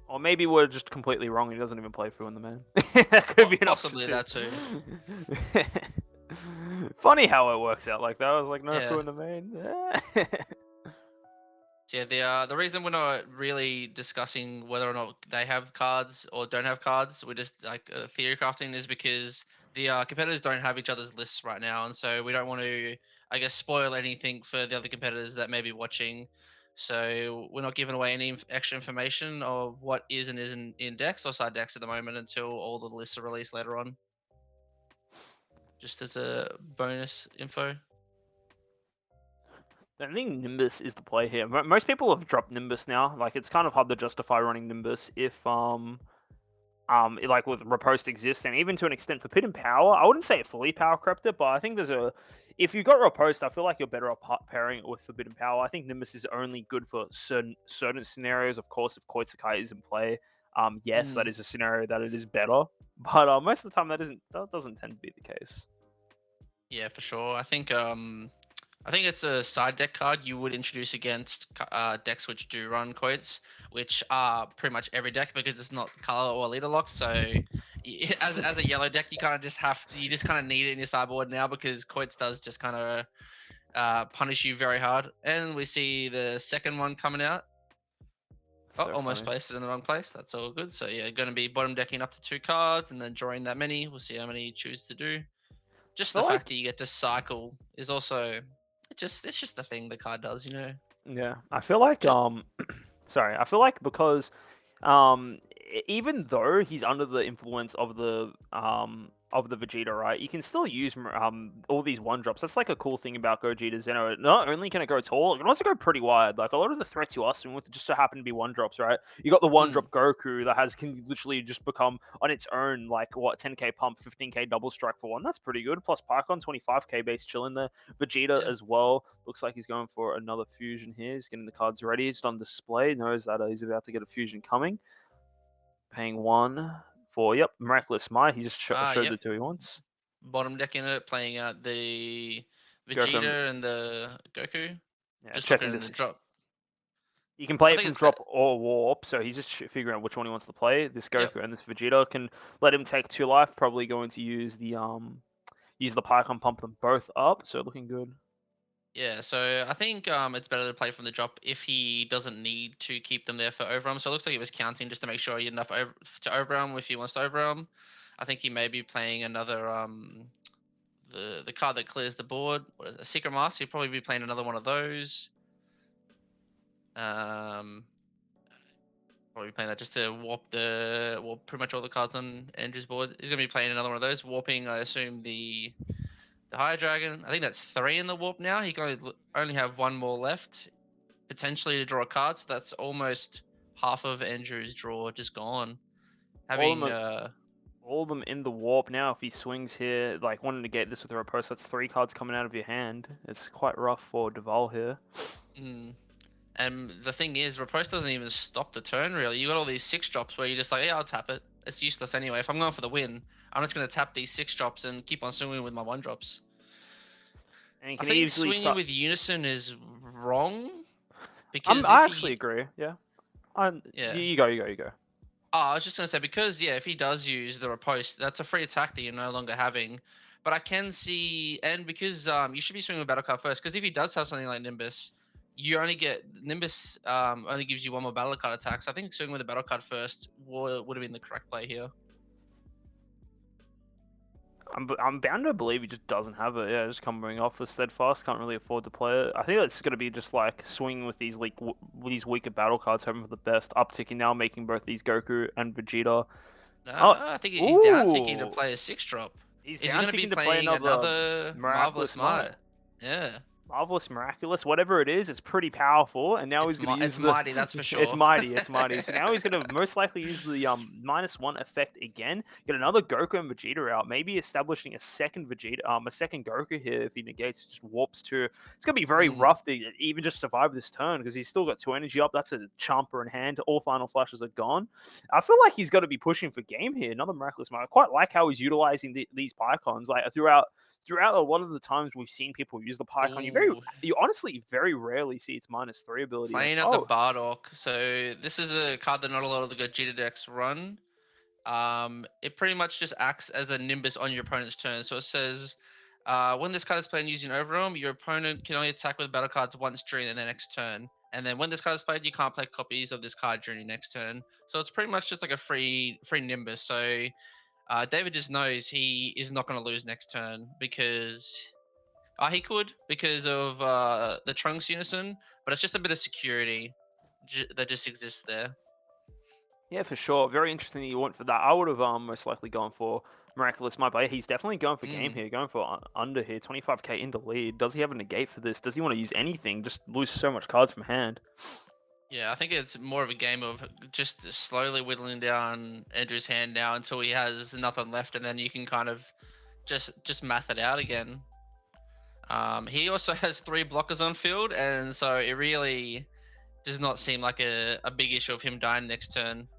Or maybe we're just completely wrong. He doesn't even play Fu in the man. That could be an possibly that too. Funny how it works out like that. I was like, no Yeah. Fu in the main. Yeah, the reason we're not really discussing whether or not they have cards or don't have cards, we're just like theory crafting, is because the competitors don't have each other's lists right now, and so we don't want to, I guess, spoil anything for the other competitors that may be watching. So we're not giving away any extra information of what is and isn't in decks or side decks at the moment until all the lists are released later on. Just as a bonus info. I think Nimbus is the play here. Most people have dropped Nimbus now. Like it's kind of hard to justify running Nimbus if like with Riposte exists, and even to an extent for Pit and Power. I wouldn't say it fully power crept it, but I think if you got Riposte, I feel like you're better off pairing it with the Pit and Power. I think Nimbus is only good for certain scenarios. Of course, if Koitsukai is in play, yes, that is a scenario that it is better. But most of the time, that doesn't tend to be the case. Yeah, for sure. I think it's a side deck card you would introduce against decks which do run quotes, which are pretty much every deck because it's not color or leader locked. So as a yellow deck, you kind of just kind of need it in your sideboard now because quotes does just kind of punish you very hard. And we see the second one coming out. Almost placed it in the wrong place. That's all good. So yeah, going to be bottom decking up to 2 cards and then drawing that many. We'll see how many you choose to do. Just the fact that you get to cycle is also it's just the thing the card does, you know. Yeah, I feel like sorry, I feel like because even though he's under the influence of the Vegeta, right, you can still use all these 1-drops. That's like a cool thing about Gogeta Xeno. Not only can it go tall, it can also go pretty wide. Like a lot of the threats you are seeing with just so happen to be 1-drops, right? You got the 1-drop Goku that can literally just become on its own like 10k pump, 15k double strike for 1. That's pretty good. Plus Pycon 25k base chilling there. Vegeta as well. Looks like he's going for another fusion here. He's getting the cards ready. Just on display. Knows that he's about to get a fusion coming. Paying 1 for, Miraculous Smite. He just showed the 2 he wants. Bottom deck in it, playing out the Vegeta and the Goku. Yeah, just checking looking at the drop. You can play it from drop or warp, so he's just figuring out which one he wants to play. This Goku and this Vegeta can let him take 2 life. Probably going to use the Pycon, pump them both up. So looking good. Yeah, so I think it's better to play from the drop if he doesn't need to keep them there for overwhelm. So it looks like he was counting just to make sure he had enough to overwhelm if he wants to overwhelm. I think he may be playing another the card that clears the board. What is it? A Secret Mask. He'll probably be playing another one of those. Probably playing that just to warp pretty much all the cards on Andrew's board. He's gonna be playing another one of those, warping, I assume, the High Dragon. I think that's 3 in the warp now. He can only have 1 more left, potentially, to draw a card. So that's almost half of Andrew's draw just gone. Having all of them in the warp now. If he swings here, like wanting to get this with a Riposte, that's 3 cards coming out of your hand. It's quite rough for Dovale here. And the thing is, Riposte doesn't even stop the turn, really. You got all these 6-drops where you're just like, yeah, I'll tap it. It's useless anyway. If I'm going for the win, I'm just going to tap these 6-drops and keep on swinging with my 1-drops. And I think swinging with Unison is wrong. Because I actually agree, yeah. Yeah. You go. Oh, I was just gonna say because if he does use the riposte, that's a free attack that you're no longer having. But I can see, and because you should be swinging with battle card first, because if he does have something like Nimbus, you only get Nimbus only gives you one more battle card attack. So I think swinging with the battle card first would have been the correct play here. I'm bound to believe he just doesn't have it. Yeah, just coming off the steadfast, can't really afford to play it. I think it's going to be just like swinging with these weaker battle cards, hoping for the best. Upticking now, making both these Goku and Vegeta. No, Oh, I think he's down ticking to ooh, play a 6-drop. he's Is he down going to be ticking to play playing another miraculous Marvelous might. Might? Yeah. Marvelous, miraculous, whatever it is, it's pretty powerful. And now he's going to use It's mighty, that's for sure. It's mighty. So now he's going to most likely use the -1 effect again. Get another Goku and Vegeta out. Maybe establishing a second Vegeta, a second Goku here if he negates, just warps to. It's going to be very rough to even just survive this turn because he's still got 2 energy up. That's a Champa in hand. All final flashes are gone. I feel like he's got to be pushing for game here. Another miraculous might. I quite like how he's utilizing these Pycons like throughout a lot of the times we've seen people use the Pycon, you honestly very rarely see its -3 ability. Playing at the Bardock. So this is a card that not a lot of the Gogeta decks run. It pretty much just acts as a Nimbus on your opponent's turn. So it says, when this card is played using Overwhelm, your opponent can only attack with battle cards once during their next turn. And then when this card is played, you can't play copies of this card during your next turn. So it's pretty much just like a free Nimbus. So David just knows he is not going to lose next turn because he could because of the Trunks Unison, but it's just a bit of security that just exists there. Yeah, for sure. Very interesting that you went for that. I would have most likely gone for Miraculous Might, but he's definitely going for game here, going for under here. 25k into lead. Does he have a negate for this? Does he want to use anything? Just lose so much cards from hand. Yeah, I think it's more of a game of just slowly whittling down Andrew's hand now until he has nothing left, and then you can kind of just math it out again. He also has 3 blockers on field, and so it really does not seem like a big issue of him dying next turn.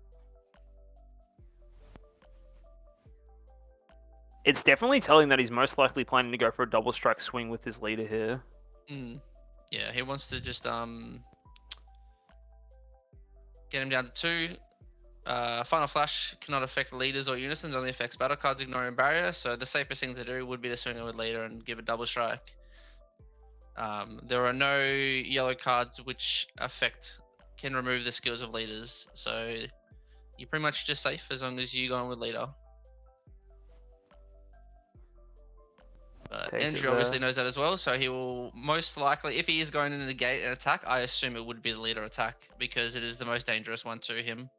It's definitely telling that he's most likely planning to go for a double strike swing with his leader here. Yeah, he wants to just get him down to 2. Final Flash cannot affect leaders or unisons, only affects battle cards, ignoring barrier. So the safest thing to do would be to swing it with leader and give a double strike. There are no yellow cards which can remove the skills of leaders. So you're pretty much just safe as long as you go on with leader. But Andrew obviously knows that as well, so he will most likely, if he is going to negate an attack, I assume it would be the leader attack because it is the most dangerous one to him.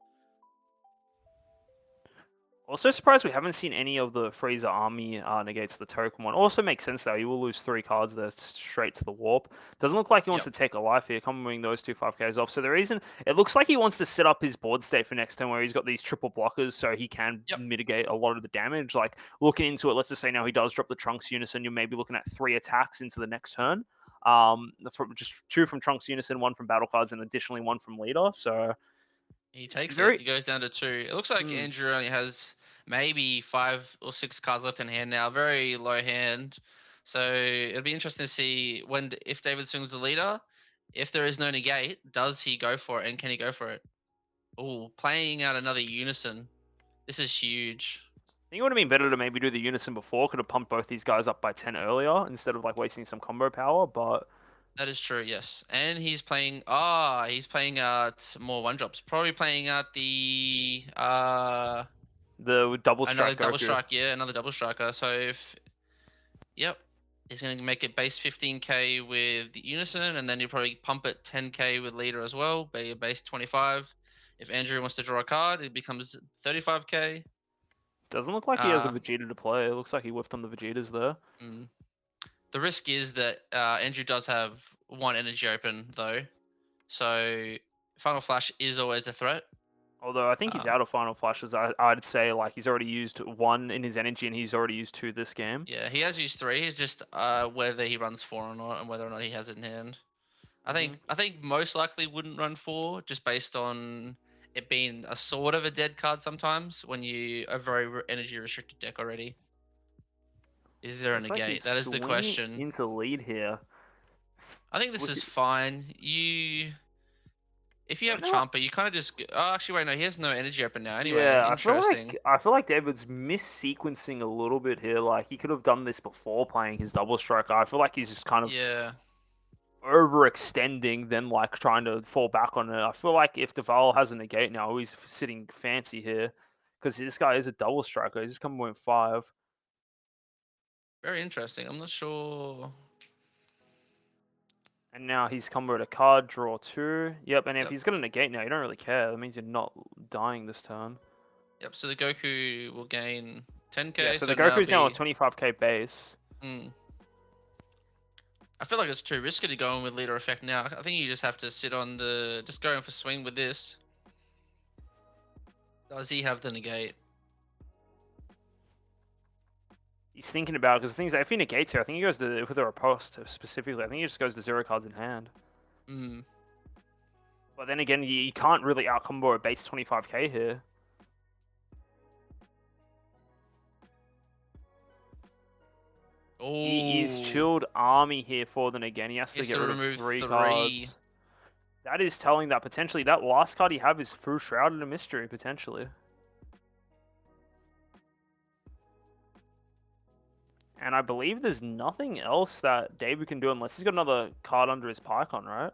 Also surprised we haven't seen any of the Freezer army negates the token one. Also makes sense though. You will lose 3 cards there straight to the warp. Doesn't look like he wants to take a life here. Comboing those 2 5Ks off. So the reason it looks like he wants to set up his board state for next turn where he's got these triple blockers so he can mitigate a lot of the damage. Like looking into it, let's just say now he does drop the Trunks Unison. You're maybe looking at 3 attacks into the next turn. From just 2 from Trunks Unison, 1 from battle cards, and additionally 1 from leader. So he takes it. He goes down to 2. It looks like Andrew only has maybe 5 or 6 cards left in hand now. Very low hand. So it'll be interesting to see if David swings the leader. If there is no negate, does he go for it, and can he go for it? Oh, playing out another unison. This is huge. I think it would have been better to maybe do the unison before. Could have pumped both these guys up by 10 earlier instead of like wasting some combo power, but that is true, yes. And he's playing out more 1-drops. Probably playing out the double strike. Another double strike, another double striker. So he's going to make it base 15k with the unison, and then he'll probably pump it 10k with leader as well, be a base 25. If Andrew wants to draw a card, it becomes 35k. Doesn't look like he has a Vegeta to play. It looks like he whiffed on the Vegetas there. The risk is that Andrew does have 1 energy open though, so Final Flash is always a threat. Although I think he's out of Final Flashes. I'd say like he's already used 1 in his energy and he's already used 2 this game. Yeah, he has used 3. It's just whether he runs 4 or not, and whether or not he has it in hand. I think most likely wouldn't run 4 just based on it being a sort of a dead card sometimes when you are very energy restricted deck already. Is there a negate? That is the question. Into lead here. I think this is fine. If you have No. Champa, you kind of just. Oh, actually, wait, no, he has no energy open now. Anyway, Yeah, interesting. I feel like David's mis-sequencing a little bit here. Like he could have done this before playing his double striker. I feel like he's just kind of Yeah. overextending, then like trying to fall back on it. I feel like if Dovale has a negate now, he's sitting fancy here because this guy is a double striker. He's just coming with 5. Very interesting. I'm not sure. And now he's come with a card, draw 2. Yep, and if Yep. he's got a negate now, you don't really care. That means you're not dying this turn. Yep. So the Goku will gain 10k. Yeah, so So the now Goku's now a be. 25k base. I feel like it's too risky to go in with leader effect now. I think you just have to sit on the. Just go in for swing with this. Does he have the negate? He's thinking about it because the thing is, if he negates here, I think he goes to with a riposte specifically. I think he just goes to 0 cards in hand. Hmm. But then again, you can't really outcombo a base 25k here. He's Oh. chilled army here for them again. He has He to has get to rid of remove 3 3. cards. That is telling that potentially that last card he have is through Shrouded in Mystery, potentially. And I believe there's nothing else that David can do unless he's got another card under his Pycon, right?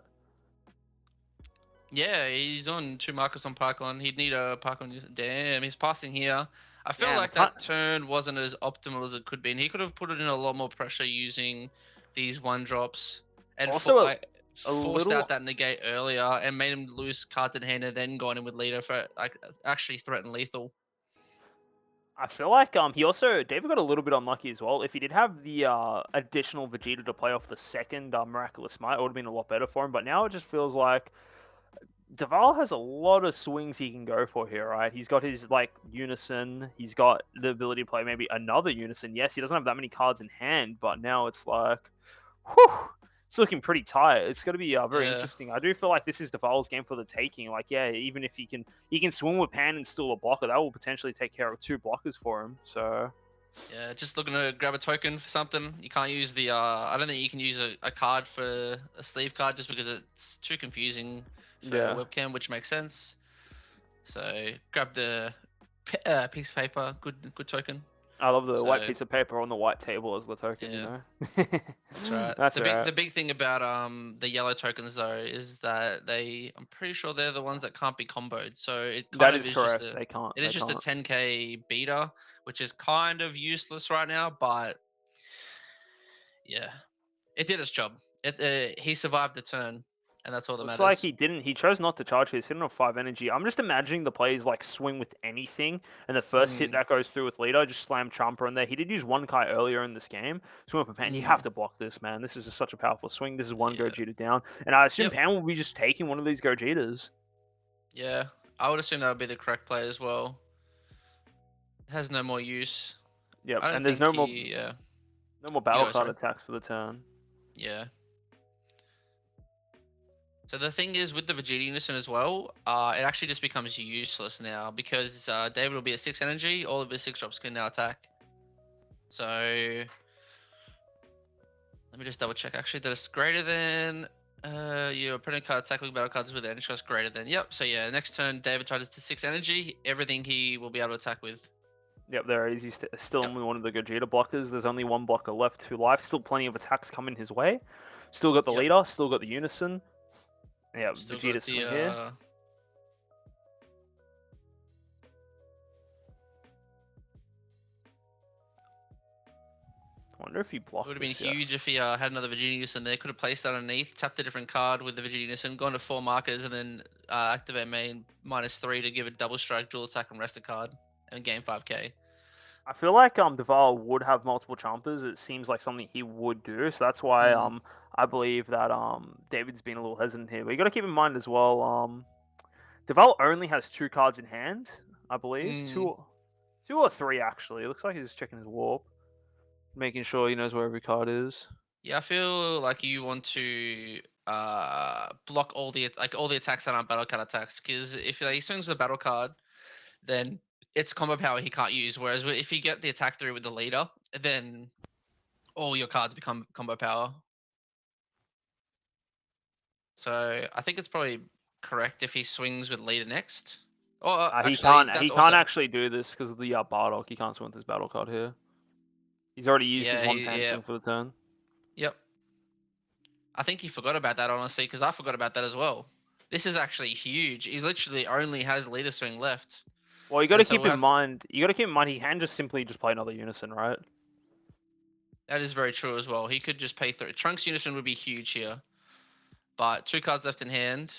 Yeah, he's on 2 markers on Pycon. He'd need a Pycon. Damn, he's passing here. I feel Damn, like that turn wasn't as optimal as it could be, and he could have put it in a lot more pressure using these 1-drops and also a forced out little. that negate earlier and made him lose cards in hand and then gone in with leader for like actually threaten lethal. I feel like he also David got a little bit unlucky as well. If he did have the additional Vegeta to play off the second Miraculous Might, it would have been a lot better for him. But now it just feels like Dovale has a lot of swings he can go for here, right? He's got his like Unison. He's got the ability to play maybe another Unison. Yes, he doesn't have that many cards in hand, but now it's like, whew, it's looking pretty tight. It's going to be very Yeah. interesting. I do feel like this is Duvall's game for the taking. Like, yeah, even if he can swing with Pan and steal a blocker, that will potentially take care of 2 blockers for him. So Yeah, just looking to grab a token for something. You can't use the. I don't think you can use a card for a sleeve card just because it's too confusing for yeah, webcam, which makes sense. So grab the piece of paper. Good token. I love the white So piece of paper on the white table as the token. yeah, You know, that's right. that's right. The big thing about the yellow tokens though is that I'm pretty sure they're the ones that can't be comboed. So it That kind of is is correct. They can't. it They is just a can't. 10k beater, which is kind of useless right now. But yeah, it did its job. He survived the turn, and that's all that Looks like matters. he didn't. He chose not to charge here. He's hitting on 5 energy. I'm just imagining the plays like swing with anything, and the first hit Mm, that goes through with leader just slam Champa in there. He did use 1 Kai earlier in this game. Swing with Pan. You have mm, to block this, man. This is just such a powerful swing. This is 1 yeah. Gogeta down, and I assume Yep. Pan will be just taking one of these Gogetas. Yeah. I would assume that would be the correct play as well. It has no more use. Yep, I don't and there's think no more he. battle Go, card sorry. attacks for the turn. Yeah. So the thing is with the Vegeta Unison as well, it actually just becomes useless now because David will be at 6 energy. All of his 6-drops can now attack. So let me just double check actually that it's greater than your opponent card attack with battle cards with energy cost greater than. Yep. So yeah, next turn David charges to 6 energy. Everything he will be able to attack with. Yep, there he is. He's still Yep. only one of the Gogeta blockers. There's only 1 blocker left, 2 life. Still plenty of attacks coming his way. Still got the Yep. leader. Still got the Unison. Yeah, Still Vegeta got swing the here. I wonder if he blocked It would have been this, yeah. huge if he had another Vegeta Unison there. Could have placed that underneath, tapped a different card with the Vegeta Unison, gone to 4 markers, and then activate main -3 to give a double strike, dual attack, and rest a card, and gain 5k. I feel like Dovale would have multiple chompers. It seems like something he would do, so that's why Mm. I believe that David's been a little hesitant here. But you got to keep in mind as well, Dovale only has 2 cards in hand, I believe. Mm. Two or 3 actually. It looks like he's just checking his warp, making sure he knows where every card is. Yeah, I feel like you want to block all the attacks that aren't battle card attacks, because if he swings a battle card, then it's combo power he can't use. Whereas if you get the attack through with the leader, then all your cards become combo power. So I think it's probably correct if he swings with leader next. Or He actually, can't. that's He also can't actually do this because of the Bardock. He can't swing with his battle card here. He's already used his yeah, one pan swing for the turn. Yep. I think he forgot about that honestly, because I forgot about that as well. This is actually huge. He literally only has leader swing left. Well, you got to And so keep we'll in have mind. You got to keep in mind he can just simply just play another Unison, right? That is very true as well. He could just pay through. Trunks Unison would be huge here. But 2 cards left in hand.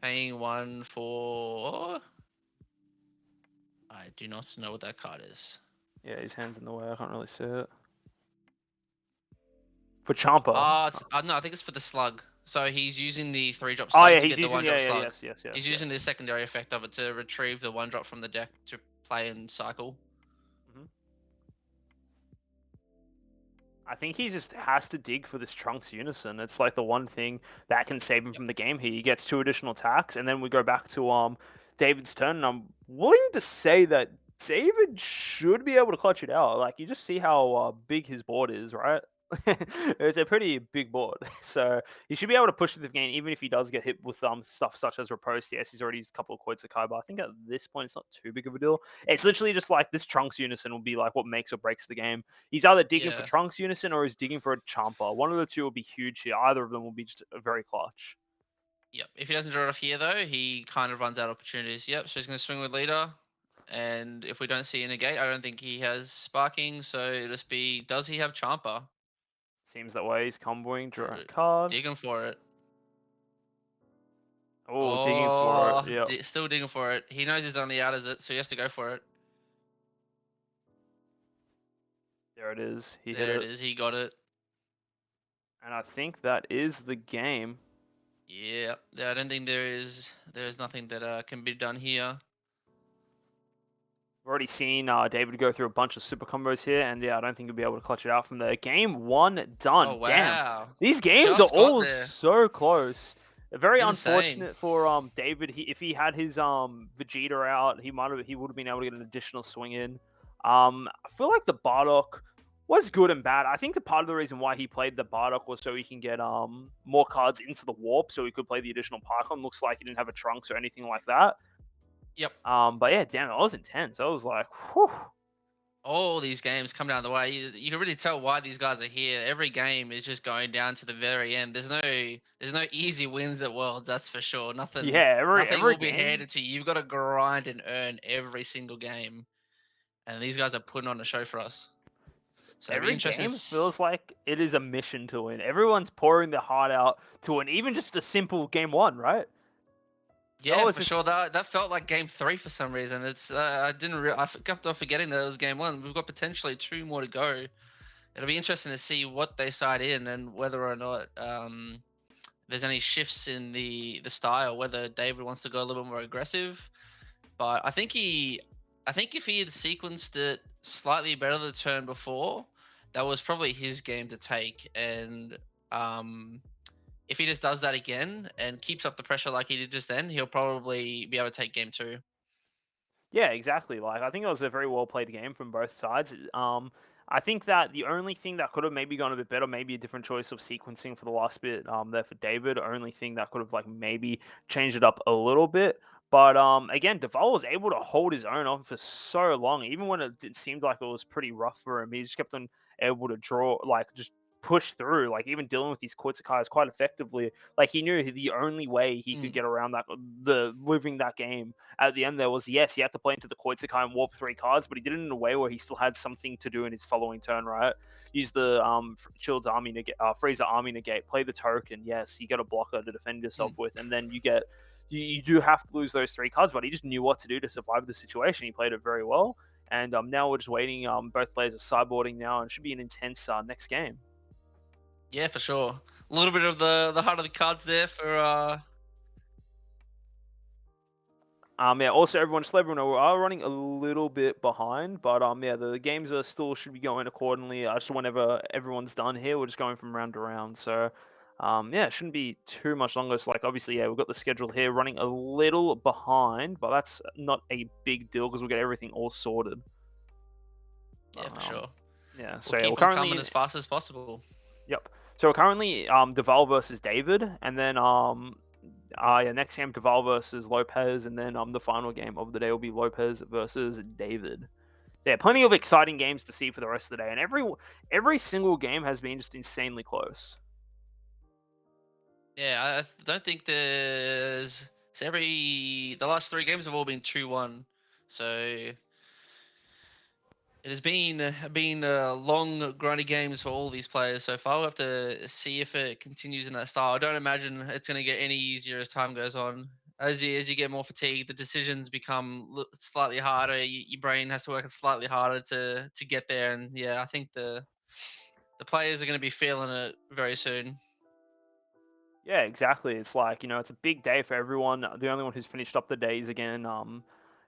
Paying 1 for... I do not know what that card is. Yeah, his hand's in the way. I can't really see it. For Champa. No, I think it's for the slug. So he's using the 3-drop Oh slug yeah, to he's get the using 1-drop slug. yes. He's using the secondary effect of it to retrieve the 1-drop from the deck to play and cycle. I think he just has to dig for this Trunks Unison. It's like the one thing that can save him from the game here. He gets 2 additional attacks, and then we go back to David's turn. And I'm willing to say that David should be able to clutch it out. Like you just see how big his board is, right? It's a pretty big board, so he should be able to push through the game, even if he does get hit with stuff such as Riposte. Yes, he's already used a couple of Quotes of Kai, but I think at this point it's not too big of a deal. It's literally just like this Trunks Unison will be like what makes or breaks the game. He's either digging for Trunks Unison or he's digging for a Champa. One of the two will be huge here. Either of them will be just very clutch. Yep. If he doesn't draw it off here though, he kind of runs out of opportunities. Yep. So he's going to swing with leader. And if we don't see a negate, I don't think he has sparking. So it'll just be, does he have Champa? Seems that way. He's comboing, draw a card. Digging for it. Oh, digging for it. Yeah. Still digging for it. He knows he's only out as it, so he has to go for it. There it is. He there hit it is. He got it. And I think that is the game. Yeah. I don't think there's nothing that can be done here. We've already seen David go through a bunch of super combos here, and yeah, I don't think he'll be able to clutch it out from there. Game 1 done. Oh, wow. Damn. These games are all so close. Very unfortunate for David. If he had his Vegeta out, he would have been able to get an additional swing in. I feel like the Bardock was good and bad. I think the part of the reason why he played the Bardock was so he can get more cards into the warp, so he could play the additional Parkon. Looks like he didn't have a Trunks or anything like that. Yep. But yeah, damn, that was intense. I was like, whew. All these games come down the way. You can really tell why these guys are here. Every game is just going down to the very end. There's no easy wins at Worlds, that's for sure. Nothing. Yeah, nothing will be game. handed to you. You've got to grind and earn every single game, and these guys are putting on a show for us. So every game feels like it is a mission to win. Everyone's pouring their heart out to win, even just a simple game 1, right? Yeah, for sure. That felt like game 3 for some reason. It's I kept on forgetting that it was game 1. We've got potentially 2 more to go. It'll be interesting to see what they side in and whether or not there's any shifts in the style. Whether David wants to go a little bit more aggressive, but I think if he had sequenced it slightly better the turn before, that was probably his game to take. And if he just does that again and keeps up the pressure like he did just then, he'll probably be able to take game 2. Yeah, exactly. Like I think it was a very well played game from both sides. I think that the only thing that could have maybe gone a bit better, maybe a different choice of sequencing for the last bit there for David. Only thing that could have like maybe changed it up a little bit. But again, Dovale was able to hold his own on for so long, even when it seemed like it was pretty rough for him. He just kept on able to draw, like just push through, like even dealing with these Koitsukai quite effectively. Like he knew the only way he could get around that, living that game at the end there was, yes, he had to play into the Koitsukai and warp 3 cards, but he did it in a way where he still had something to do in his following turn, right? Use the Shield's army negate, Freezer army negate, play the token. Yes, you get a blocker to defend yourself with, and then you do have to lose those 3 cards, but he just knew what to do to survive the situation. He played it very well, and now we're just waiting. Both players are sideboarding now, and it should be an intense next game. Yeah, for sure. A little bit of the heart of the cards there for yeah, also everyone, just let everyone know we are running a little bit behind, but yeah, the games are still should be going accordingly. Just whenever everyone's done here, we're just going from round to round. So yeah, it shouldn't be too much longer. It's like obviously, yeah, we've got the schedule here running a little behind, but that's not a big deal because we'll get everything all sorted. Yeah, for sure. Yeah, so we'll keep we're currently coming as fast as possible. Yep. So currently, Dovale versus David, and then next game Dovale versus Lopez, and then the final game of the day will be Lopez versus David. Yeah, plenty of exciting games to see for the rest of the day, and every single game has been just insanely close. Yeah, I don't think there's the last 3 games have all been 2-1, so it has been long, grindy games for all these players so far. We'll have to see if it continues in that style. I don't imagine it's going to get any easier as time goes on. As you get more fatigued, the decisions become slightly harder. Your brain has to work slightly harder to get there. And yeah, I think the players are going to be feeling it very soon. Yeah, exactly. It's like, it's a big day for everyone. The only one who's finished up the days again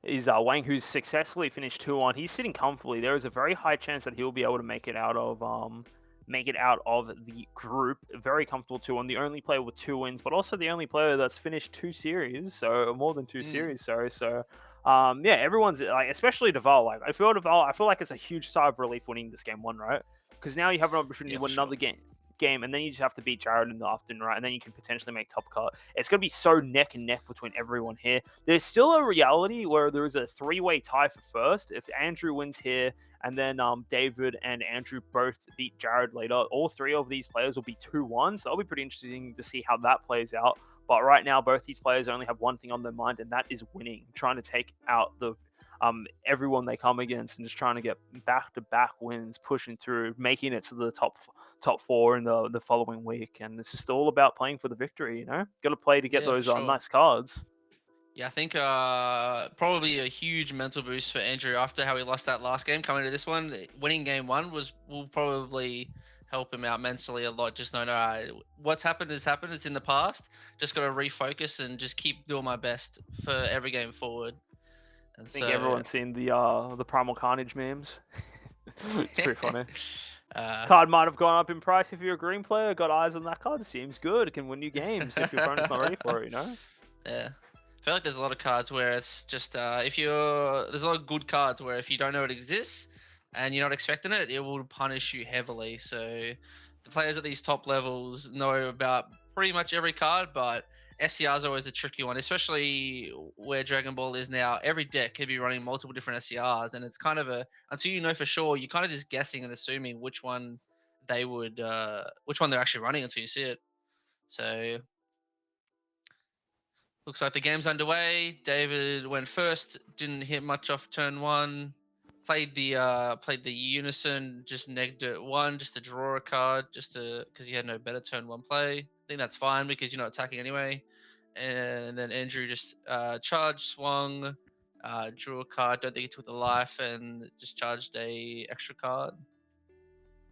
is Wang, who's successfully finished 2-1. He's sitting comfortably. There is a very high chance that he'll be able to make it out of the group. Very comfortable 2-1. The only player with 2 wins, but also the only player that's finished 2 series, so more than 2 series, sorry. So yeah, everyone's like, especially Duvall. Like I feel like it's a huge sigh of relief winning this game 1, right? Because now you have an opportunity Yeah, to win for sure. another game, and then you just have to beat Jared in the afternoon, right? And then you can potentially make top cut. It's going to be so neck and neck between everyone here. There's still a reality where there is a 3-way tie for first. If Andrew wins here, and then David and Andrew both beat Jared later, all 3 of these players will be 2-1. So that'll be pretty interesting to see how that plays out. But right now, both these players only have one thing on their mind, and that is winning, trying to take out the everyone they come against, and just trying to get back-to-back wins, pushing through, making it to the top 4 in the following week. And it's just all about playing for the victory. Got to play to get Yeah, for those sure. nice cards. Yeah, I think probably a huge mental boost for Andrew after how he lost that last game. Coming to this one, winning game 1 will probably help him out mentally a lot. Just knowing, all right, what's happened has happened. It's in the past. Just got to refocus and just keep doing my best for every game forward. And I think so, everyone's seen the Primal Carnage memes. It's pretty funny. uh, Card might have gone up in price if you're a green player. Got eyes on that card. Seems good. It can win you games if your opponent's not ready for it. Yeah. I feel like there's a lot of cards where it's just there's a lot of good cards where if you don't know it exists and you're not expecting it, it will punish you heavily. So the players at these top levels know about pretty much every card, but SCR is always the tricky one, especially where Dragon Ball is now. Every deck could be running multiple different SCRs, and it's kind of until you know for sure, you're kind of just guessing and assuming which one which one they're actually running until you see it. So looks like the game's underway. David went first, didn't hit much off turn 1. Played the unison, just negged it 1 just to draw a card, just to because he had no better turn 1 play. I think that's fine because you're not attacking anyway. And then Andrew just charged, swung, drew a card. Don't think he took the life, and just charged a extra card.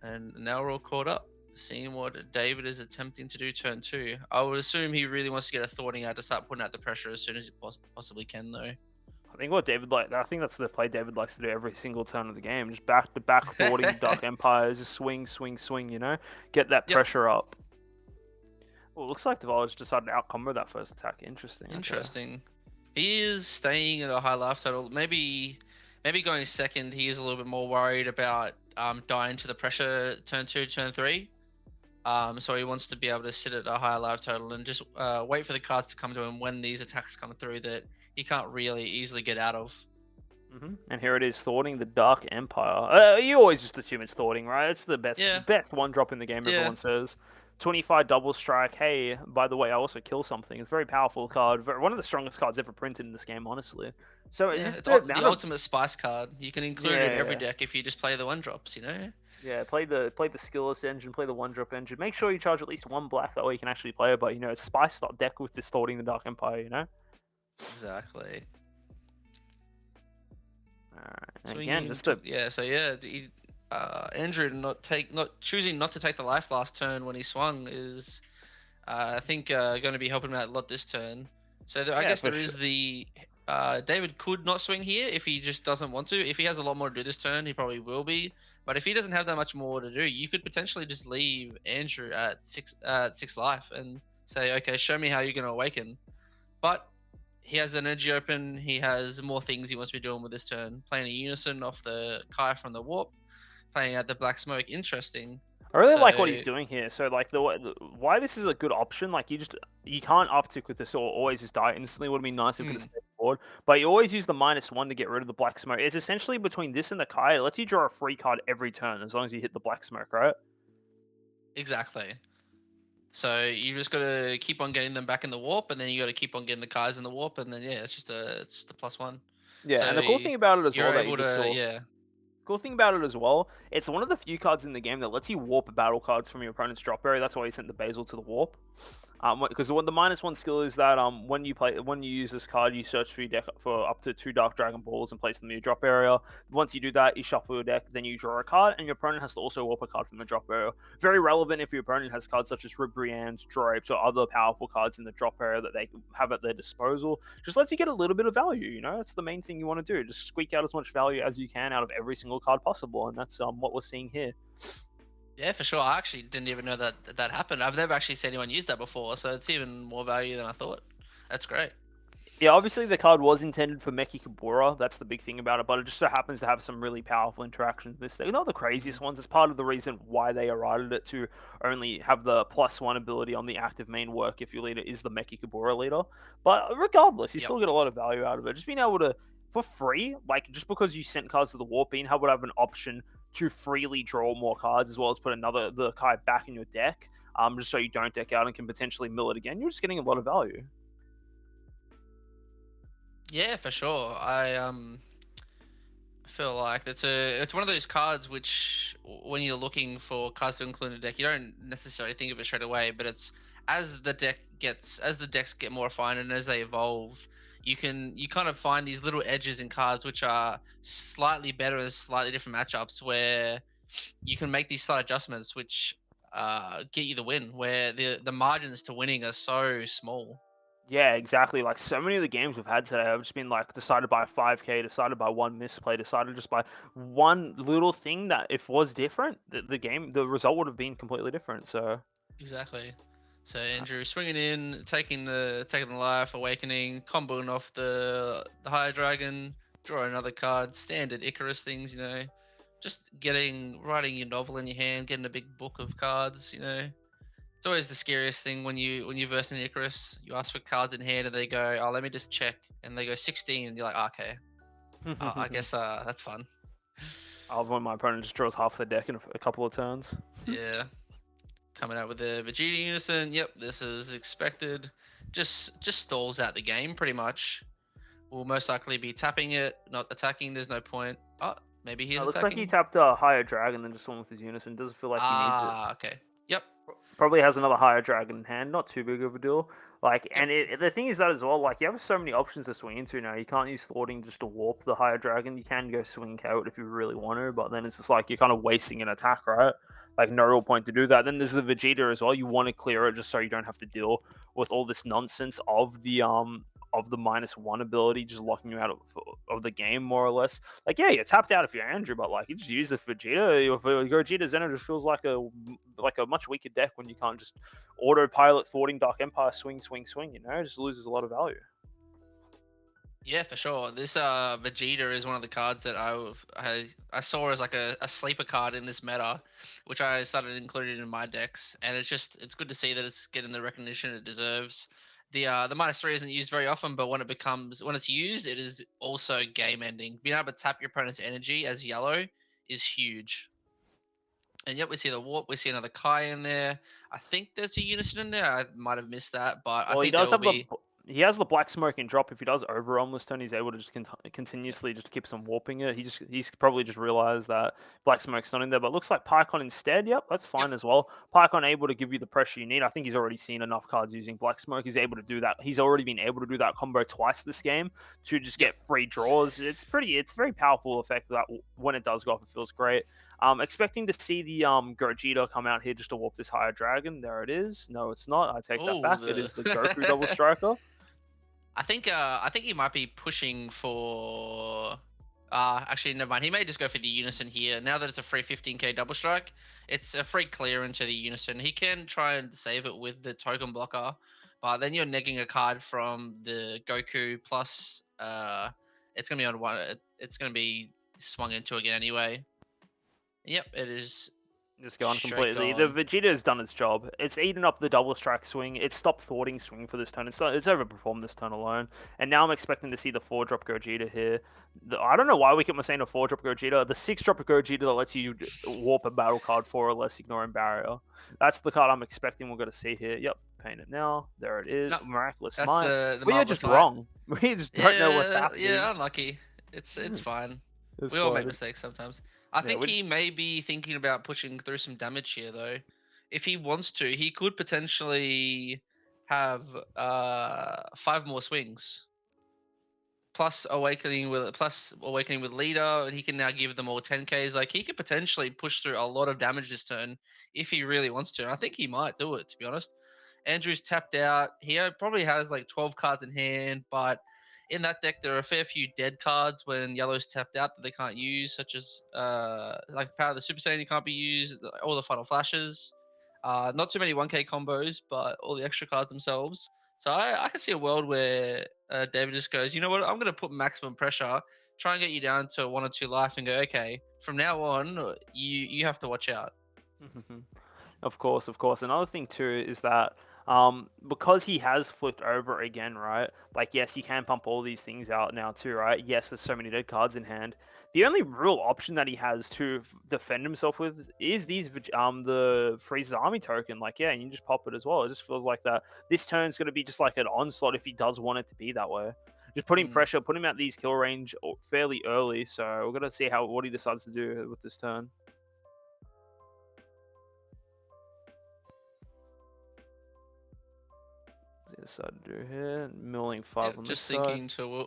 And now we're all caught up, seeing what David is attempting to do turn 2. I would assume he really wants to get a thwarting out to start putting out the pressure as soon as he possibly can, though. I think that's the play David likes to do every single turn of the game. Just back to back thwarting Dark Empires, just swing, get that Yep. pressure up. Well, it looks like Duvall just decided to outcombo that first attack. Interesting. Interesting. Okay. He is staying at a high life total. Maybe going second, he is a little bit more worried about dying to the pressure turn 2, turn 3. So he wants to be able to sit at a higher life total and just wait for the cards to come to him when these attacks come through that he can't really easily get out of. And here it is, thwarting the Dark Empire. You always just assume it's thwarting, right? It's the best 1-drop in the game, everyone says. 25 double strike. Hey, by the way, I also kill something. It's a very powerful card. One of the strongest cards ever printed in this game, honestly. So It's the ultimate spice card. You can include it in every deck if you just play the 1-drops, Yeah, play the skillless engine, play the 1-drop engine. Make sure you charge at least 1 black, that way you can actually play it. But it's spiced up deck with this thwarting the Dark Empire. Exactly. And again, just a Andrew not choosing not to take the life last turn when he swung is, I think, going to be helping him out a lot this turn. So I guess there is the David could not swing here if he just doesn't want to. If he has a lot more to do this turn, he probably will be. But if he doesn't have that much more to do, you could potentially just leave Andrew at 6 life and say, okay, show me how you're going to awaken. But he has energy open. He has more things he wants to be doing with this turn. Playing a unison off the Kai from the warp. Playing out the black smoke. Interesting. I really So like what he's doing here. So like why this is a good option. Like you can't uptick with this or always just die instantly. Would have been nice if we could have stayed forward. But you always use the -1 to get rid of the black smoke. It's essentially between this and the Kai. It lets you draw a free card every turn as long as you hit the black smoke, right? exactly. So you just gotta keep on getting them back in the warp, and then you gotta keep on getting the Kais in the warp, and then yeah, it's just a +1. Yeah, So and the cool thing about it as you're well that you able just to saw. yeah. Cool thing about it as well, it's one of the few cards in the game that lets you warp battle cards from your opponent's drop area. That's why he sent the Basil to the warp. Because what the -1 skill is that when you use this card, you search for your deck for up to 2 Dark Dragon balls and place them in your drop area. Once you do that, you shuffle your deck, then you draw a card, and your opponent has to also warp a card from the drop area. Very relevant if your opponent has cards such as Ribriannes, Drapes, or other powerful cards in the drop area that they have at their disposal. Just lets you get a little bit of value. You know, that's the main thing you want to do. Just squeak out as much value as you can out of every single card possible, and that's what we're seeing here. Yeah, for sure. I actually didn't even know that happened. I've never actually seen anyone use that before, so it's even more value than I thought. That's great. Yeah, obviously the card was intended for Meki Kabura. That's the big thing about it, but it just so happens to have some really powerful interactions. This thing, not the craziest ones. It's part of the reason why they eroded it to only have the +1 ability on the active main work if your leader is the Meki Kabura leader. But regardless, you Yep. still get a lot of value out of it. Just being able to, for free, like just because you sent cards to the warp, being able to have an option to freely draw more cards as well as put the Kai back in your deck, just so you don't deck out and can potentially mill it again. You're just getting a lot of value. Yeah, for sure. I feel like it's one of those cards which when you're looking for cards to include in a deck, you don't necessarily think of it straight away, but it's as the decks get more refined and as they evolve, you kind of find these little edges in cards which are slightly better as slightly different matchups where you can make these slight adjustments which get you the win where the margins to winning are so small. Yeah, exactly. Like so many of the games we've had today have just been like decided by a 5k, decided by one misplay, decided just by one little thing that if was different, the result would have been completely different. So Exactly. So Andrew swinging in, taking the life, awakening, comboing off the higher dragon, draw another card, standard Icarus things, just writing your novel in your hand, getting a big book of cards, It's always the scariest thing when you verse an Icarus. You ask for cards in hand and they go, "Oh, let me just check," and they go 16, and you're like, "Okay, I guess that's fun." I'll when my opponent just draws half the deck in a couple of turns. Yeah. Coming out with the Vegeta Unison. Yep, this is expected. Just stalls out the game pretty much. Will most likely be tapping it, not attacking. There's no point. Oh, maybe he It is looks like he attacking. tapped a higher dragon than just one with his unison. Doesn't feel like he needs it. Ah, okay. Yep, Probably has another higher dragon in hand. Not too big of a deal. Like, yep. and the thing is that as well. Like, you have so many options to swing into now. You can't use thwarting just to warp the higher dragon. You can go swing KO it if you really want to, but then it's just like you're kind of wasting an attack, right? Like, no real point to do that. Then there's the Vegeta as well. You want to clear it just so you don't have to deal with all this nonsense of the -1 ability just locking you out of the game more or less. Like, yeah, you're tapped out if you're Andrew, but like you just use the Vegeta. If Gogeta Xeno just feels like a much weaker deck when you can't just autopilot thwarting Dark Empire, swing, swing, swing. It just loses a lot of value. Yeah, for sure. This Vegeta is one of the cards that I saw as like a sleeper card in this meta, which I started including in my decks, and it's good to see that it's getting the recognition it deserves. The -3 isn't used very often, but when it's used, it is also game ending. Being able to tap your opponent's energy as yellow is huge. And yet we see the warp, we see another Kai in there. I think there's a unison in there. I might have missed that, but I Well, he think there does will have the be. he has the black smoking drop. If he does overwhelm this turn, he's able to just continuously just keeps on warping it. He's probably just realized that black smoke's not in there, but looks like Pycon instead. Yep, that's Yep. fine as well. Pycon able to give you the pressure you need. I think he's already seen enough cards using black smoke. He's able to do that. He's already been able to do that combo twice this game to just Yep. get free draws. It's very powerful effect that when it does go off, it feels great. Expecting to see the Gogeta come out here just to warp this higher dragon. There it is. No, it's not. I take that Oh, back. It is the Goku double striker. I think he might be pushing for. Actually, never mind. He may just go for the unison here. Now that it's a free 15k double strike, it's a free clear into the unison. He can try and save it with the token blocker, but then you're negging a card from the Goku plus. It's gonna be on one. It's gonna be swung into again anyway. Yep, it is. Just gone Straight completely. The gone. Vegeta has done its job. It's eaten up the double strike swing. It stopped thwarting swing for this turn. It's overperformed this turn alone. And now I'm expecting to see the 4-drop Gogeta here. I don't know why we keep on saying a 4-drop Gogeta. The 6-drop Gogeta that lets you warp a battle card 4 or less, ignoring barrier. That's the card I'm expecting we're going to see here. Yep, paint it now. There it is. No, Miraculous that's Might. the We are marvelous just might. wrong. We just don't know what's happening. Yeah, unlucky. It's fine. It's We all make fine. mistakes sometimes. I think he may be thinking about pushing through some damage here, though. If he wants to, he could potentially have 5 more swings. Plus awakening with leader, and he can now give them all 10Ks. Like, he could potentially push through a lot of damage this turn if he really wants to. And I think he might do it, to be honest. Andrew's tapped out. He probably has like 12 cards in hand, but in that deck there are a fair few dead cards when yellow's tapped out that they can't use, such as like the power of the Super Saiyan can't be used, all the final flashes. Not too many 1K combos, but all the extra cards themselves. So I can see a world where David just goes, you know what, I'm going to put maximum pressure, try and get you down to 1 or 2 life, and go, okay, from now on, you have to watch out. Of course, of course. Another thing too is that because he has flipped over again, right? Like, yes, you can pump all these things out now too, right? Yes, there's so many dead cards in hand. The only real option that he has to defend himself with is the Frieza's army token. Like, yeah, and you just pop it as well. It just feels like that this turn's going to be just like an onslaught if he does want it to be that way. Just putting pressure, put him at these kill range fairly early. So we're gonna see what he decides to do with this turn. Decide to do here, milling 5 on just this thinking side. to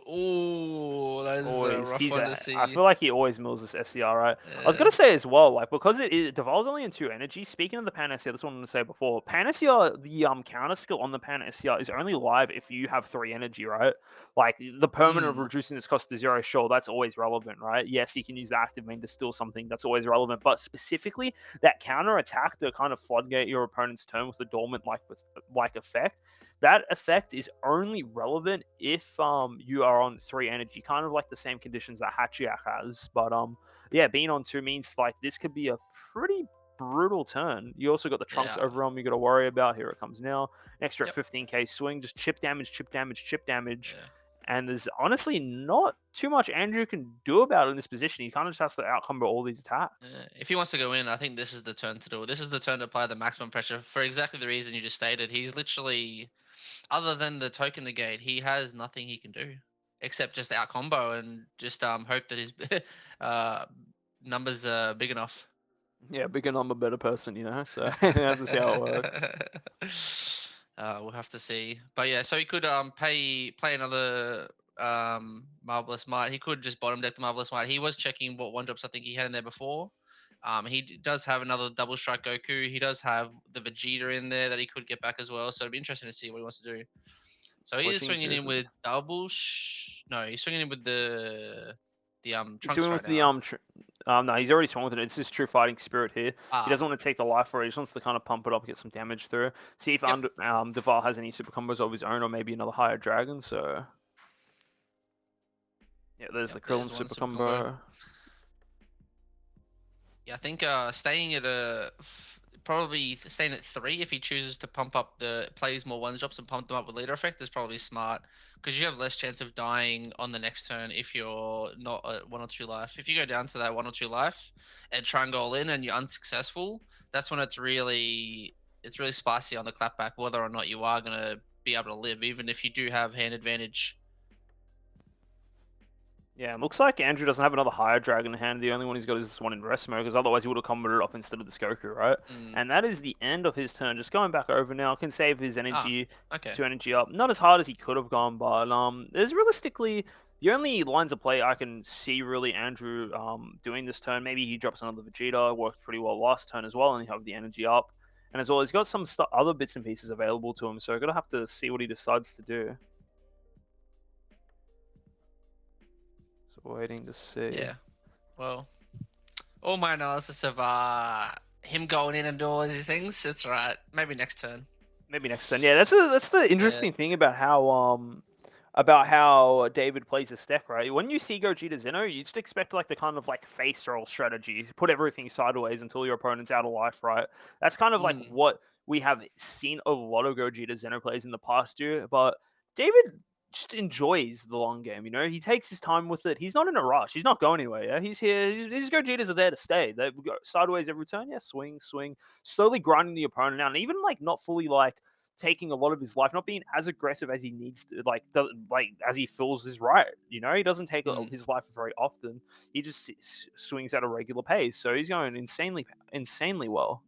that is a rough one to see. I feel like he always mills this SCR, right? Yeah. I was gonna say as well, like, because Dovale's only in 2 energy. Speaking of the Pan SCR, this one I'm gonna say before. Pan SCR, the counter skill on the Pan SCR is only live if you have 3 energy, right? Like, the permanent of reducing this cost to 0, sure, that's always relevant, right? Yes, you can use the active main to steal something, that's always relevant. But specifically, that counter attack to kind of floodgate your opponent's turn with a dormant like effect. That effect is only relevant if you are on 3 energy, kind of like the same conditions that Hachiak has. But yeah, being on 2 means like this could be a pretty brutal turn. You also got the Trunks Overwhelm you got to worry about. Here it comes now. An extra 15k swing, just chip damage, chip damage, chip damage. Yeah. And there's honestly not too much Andrew can do about it in this position. He kind of just has to outcombo all these attacks. If he wants to go in, I think this is the turn to do it. This is the turn to apply the maximum pressure for exactly the reason you just stated. He's literally, other than the token negate, he has nothing he can do except just out combo and just hope that his numbers are big enough. Yeah, bigger number, better person, you know. So we have to see how it works. We'll have to see. But yeah, so he could play another Marvelous Might. He could just bottom deck the Marvelous Might. He was checking what 1-drops I think he had in there before. He does have another double strike Goku. He does have the Vegeta in there that he could get back as well. So it'd be interesting to see what he wants to do. So he is swinging in with no, he's swinging in with the Trunks right now. No, he's already swung with it. It's his true fighting spirit here. He doesn't want to take the life for it. He just wants to kind of pump it up, get some damage through. See if Dovale has any super combos of his own, or maybe another higher dragon. So yeah, there's the Krillin super combo. Yeah, I think staying at probably staying at 3 if he chooses to pump up plays more 1-drops and pump them up with leader effect is probably smart, because you have less chance of dying on the next turn if you're not at 1 or 2 life. If you go down to that 1 or 2 life and try and go all in and you're unsuccessful, that's when it's really spicy on the clapback whether or not you are going to be able to live, even if you do have hand advantage. Yeah, it looks like Andrew doesn't have another higher dragon in hand. The only one he's got is this one in rest mode, because otherwise he would have comboed it off instead of this Goku, right? And that is the end of his turn. Just going back over now, can save his energy to energy up. Not as hard as he could have gone, but there's realistically the only lines of play I can see really Andrew doing this turn. Maybe he drops another Vegeta, worked pretty well last turn as well, and he have the energy up. And as well, he's got some other bits and pieces available to him, so I'm gonna have to see what he decides to do. Waiting to see. Yeah. Well, all my analysis of him going in and doing all these things, it's right. Maybe next turn. Maybe next turn. Yeah, that's the interesting thing about how about how David plays this deck, right? When you see Gogeta Xeno, you just expect like the kind of like face roll strategy, put everything sideways until your opponent's out of life, right? That's kind of like Mm, what we have seen a lot of Gogeta Xeno plays in the past year, but David just enjoys the long game, you know? He takes his time with it. He's not in a rush. He's not going anywhere, yeah? He's here. His Gogetas are there to stay. They go sideways every turn, yeah, swing, swing, slowly grinding the opponent out, and even like not fully like taking a lot of his life, not being as aggressive as he needs to, like as he feels is right. You know, he doesn't take mm. his life very often. He just swings at a regular pace, so he's going insanely well.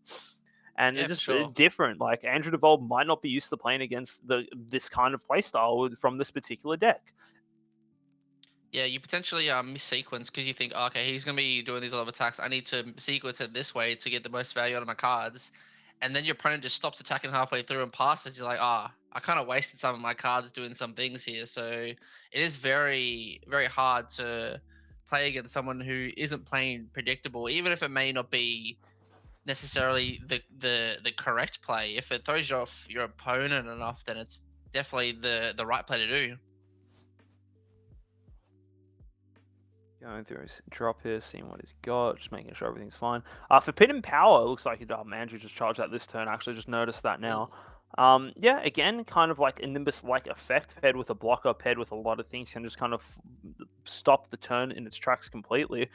And Yeah, it's for just sure. different. Like Andrew Duvall might not be used to playing against this kind of playstyle from this particular deck. Yeah, you potentially missequence because you think, oh, okay, he's gonna be doing these a lot of attacks. I need to sequence it this way to get the most value out of my cards, and then your opponent just stops attacking halfway through and passes. You're like, ah, I kind of wasted some of my cards doing some things here. So it is very, very hard to play against someone who isn't playing predictable, even if it may not be necessarily the correct play. If it throws you off your opponent enough, then it's definitely the right play to do. Going through his drop here, seeing what he's got, just making sure everything's fine. For Pit and Power, it looks like Andrew just charged that this turn. I actually just noticed that now. Yeah, again, kind of like a Nimbus-like effect, paired with a blocker, paired with a lot of things, can just kind of stop the turn in its tracks completely.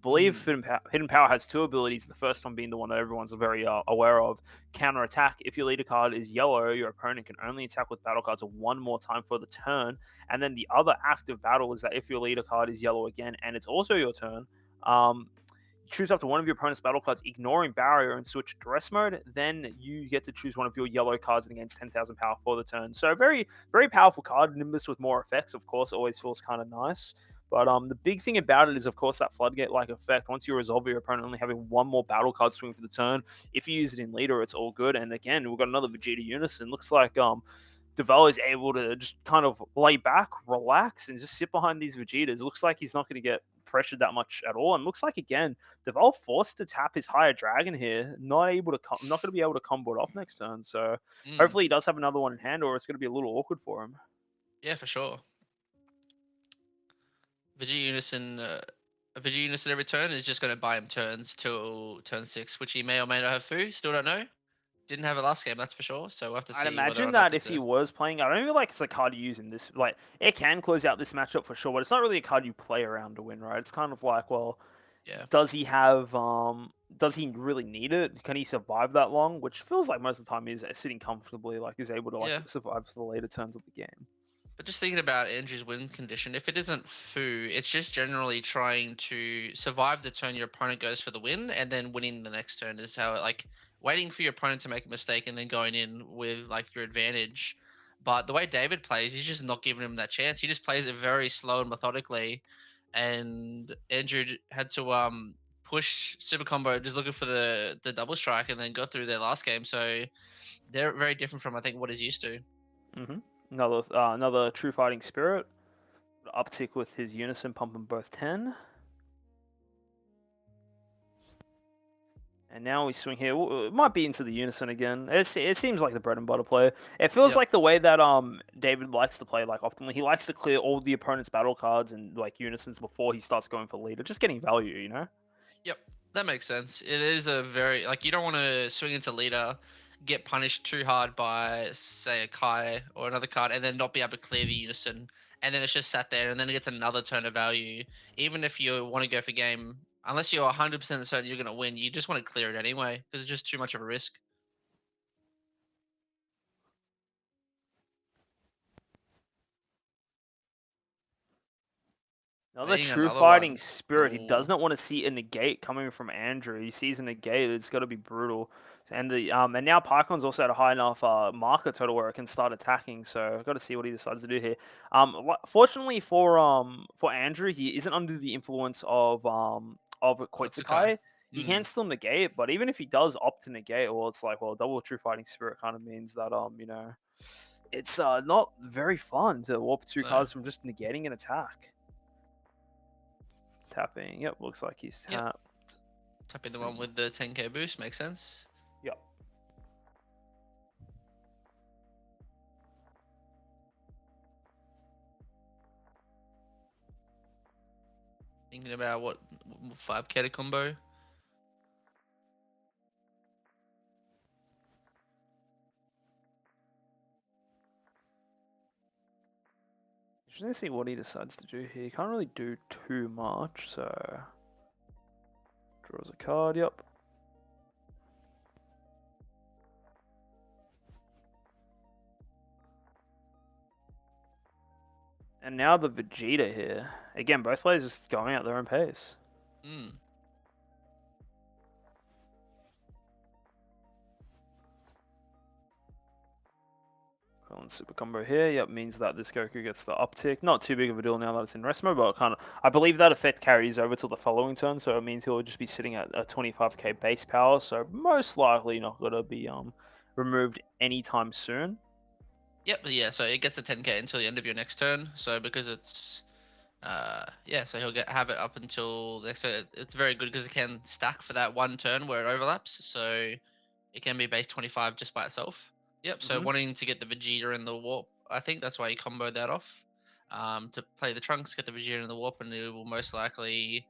Believe Mm, Hidden Power has two abilities. The first one being the one that everyone's very aware of, Counter Attack. If your leader card is yellow, your opponent can only attack with battle cards one more time for the turn. And then the other active battle is that if your leader card is yellow again and it's also your turn, choose up to one of your opponent's battle cards, ignoring barrier, and switch to rest mode. Then you get to choose one of your yellow cards and gains 10,000 power for the turn. So very, very powerful card. Nimbus with more effects, of course, always feels kind of nice. But the big thing about it is, of course, that floodgate-like effect. Once you resolve your opponent only having one more battle card swing for the turn, if you use it in leader, it's all good. And again, we've got another Vegeta Unison. Looks like Dovale is able to just kind of lay back, relax, and just sit behind these Vegetas. Looks like he's not going to get pressured that much at all. And looks like, again, Dovale forced to tap his higher dragon here, not going to be able to combo it off next turn. So mm. hopefully he does have another one in hand, or it's going to be a little awkward for him. Yeah, for sure. Vegeta Unison every turn is just going to buy him turns till turn 6, which he may or may not have Fu. Still don't know. Didn't have it last game, that's for sure. So we'll have to I'd see whether or imagine not that if it's he a. was playing, I don't feel like it's a card you use in this. Like, it can close out this matchup for sure, but it's not really a card you play around to win, right? It's kind of like, well, Yeah. does he have does he really need it? Can he survive that long? Which feels like most of the time he's sitting comfortably, like he's able to like Yeah. survive for the later turns of the game. But just thinking about Andrew's win condition, if it isn't Fu, it's just generally trying to survive the turn your opponent goes for the win, and then winning the next turn is how like waiting for your opponent to make a mistake and then going in with like your advantage. But the way David plays, he's just not giving him that chance. He just plays it very slow and methodically, and Andrew had to push super combo just looking for the double strike and then go through their last game. So they're very different from I think what he's used to. Mm-hmm. Another true fighting spirit. Uptick with his unison pumping both 10. And now we swing here. It might be into the unison again. It seems like the bread and butter play. It feels Yep. like the way that David likes to play. Like often he likes to clear all the opponent's battle cards and like unisons before he starts going for leader, just getting value, you know. Yep, that makes sense. It is a very like you don't want to swing into leader, get punished too hard by say a Kai or another card, and then not be able to clear the unison, and then it's just sat there, and then it gets another turn of value. Even if you want to go for game, unless you're 100% certain you're gonna win, you just want to clear it anyway because it's just too much of a risk. Another Being true another fighting one. spirit. He does Ooh, not want to see a negate coming from Andrew. He sees a negate. It's got to be brutal. And and now Pycon's also at a high enough marker total where it can start attacking. So I've got to see what he decides to do here. Fortunately for Andrew, he isn't under the influence of Otsukai. Koitsukai. He Hmm. can still negate, but even if he does opt to negate, well, it's like double true fighting spirit kind of means that it's not very fun to warp two No. cards from just negating an attack. Tapping. Yep, looks like he's Yep. tapped. Tapping the one with the 10k boost makes sense. Yep. Thinking about what 5k to combo. Just need to see what he decides to do here. He can't really do too much, so draws a card. Yep. And now the Vegeta here. Again, both players just going at their own pace. Hmm. Well, super combo here, yep, means that this Goku gets the uptick. Not too big of a deal now that it's in rest mode, but kind of, I believe that effect carries over till the following turn, so it means he'll just be sitting at a 25k base power, so most likely not gonna be removed anytime soon. Yep. Yeah. So it gets the 10k until the end of your next turn. So because it's yeah, so he'll have it up until the next turn. It's very good because it can stack for that one turn where it overlaps. So it can be base 25 just by itself. Yep. So wanting to get the Vegeta and the Warp, I think that's why he comboed that off. To play the Trunks, get the Vegeta and the Warp, and it will most likely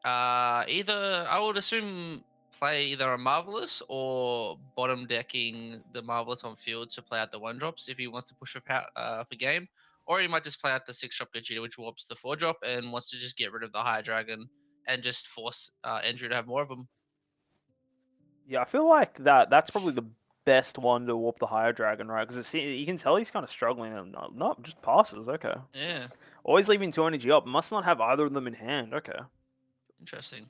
either I would assume play either a Marvelous or bottom decking the Marvelous on field to play out the 1-drops if he wants to push for game, or he might just play out the 6-drop Gogeta, which warps the 4-drop and wants to just get rid of the High Dragon and just force Andrew to have more of them. Yeah, I feel like that's probably the best one to warp the higher dragon, right? Because you can tell he's kind of struggling and not just passes. Okay. Yeah, Always leaving 2 energy up. Must not have either of them in hand. Okay. interesting.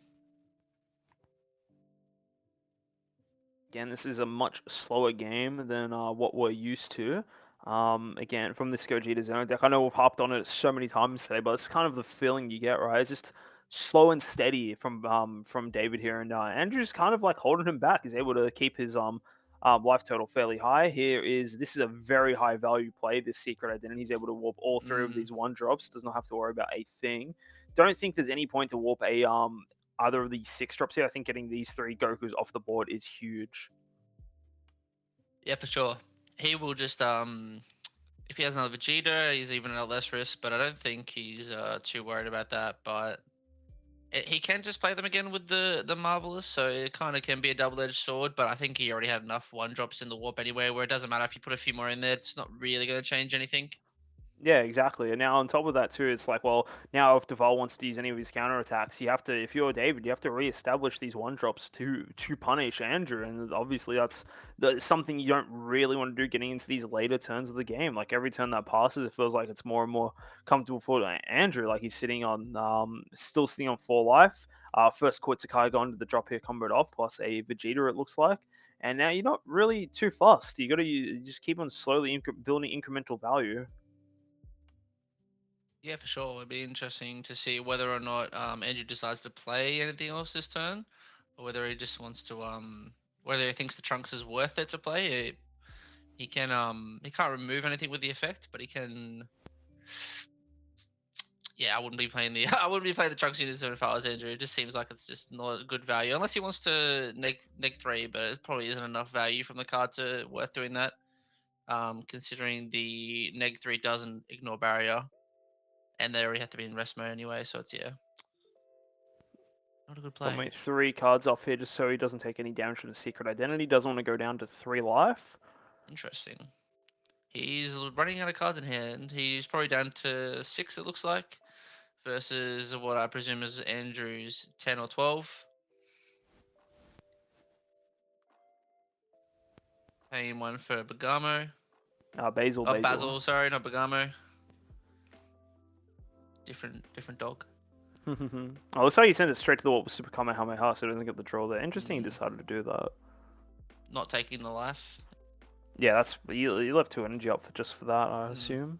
Again, this is a much slower game than what we're used to. Again, from this Gogeta Xeno deck, I know we've harped on it so many times today, but it's kind of the feeling you get, right? It's just slow and steady from David here, and Andrew's kind of like holding him back. He's able to keep his life total fairly high. This is a very high value play. This secret identity, he's able to warp all 3 of these 1-drops. Does not have to worry about a thing. Don't think there's any point to warp a either of these 6-drops here. I think getting these 3 Gokus off the board is huge. Yeah, for sure. He will just if he has another Vegeta, he's even at less risk, but I don't think he's too worried about that. But he can just play them again with the Marvelous, so it kind of can be a double-edged sword. But I think he already had enough 1-drops in the warp anyway, where it doesn't matter if you put a few more in there; it's not really going to change anything. Yeah, exactly. And now on top of that too, it's like, well, now if Dovale wants to use any of his counterattacks, you have to, if you're David, you have to re-establish these 1-drops to punish Andrew, and obviously that's something you don't really want to do getting into these later turns of the game. Like every turn that passes, it feels like it's more and more comfortable for Andrew. Like he's sitting on, still sitting on 4 life. First Koitsukai going to the drop here, comboed off, plus a Vegeta it looks like. And now you're not really too fast. You just keep on slowly building incremental value. Yeah, for sure. It'd be interesting to see whether or not Andrew decides to play anything else this turn, or whether he just wants to whether he thinks the Trunks is worth it to play. He can't remove anything with the effect, but he can. Yeah, I wouldn't be playing the I wouldn't be playing the Trunks unit if I was Andrew. It just seems like it's just not a good value unless he wants to neg 3, but it probably isn't enough value from the card to worth doing that. Considering the neg 3 doesn't ignore barrier, and they already have to be in rest mode anyway, so it's not a good Got play. my 3 cards off here just so he doesn't take any damage from the secret identity. Doesn't want to go down to 3 life. Interesting. He's running out of cards in hand. He's probably down to 6, it looks like, versus what I presume is Andrew's 10 or 12. Paying 1 for Bergamo. Basil. Basil, sorry, not Bergamo. Different dog. Oh, looks like he sent it straight to the wall with Super Kamehameha, so it doesn't get the draw there. Interesting he decided to do that. Not taking the life. Yeah, that's you left 2 energy up just for that, I assume.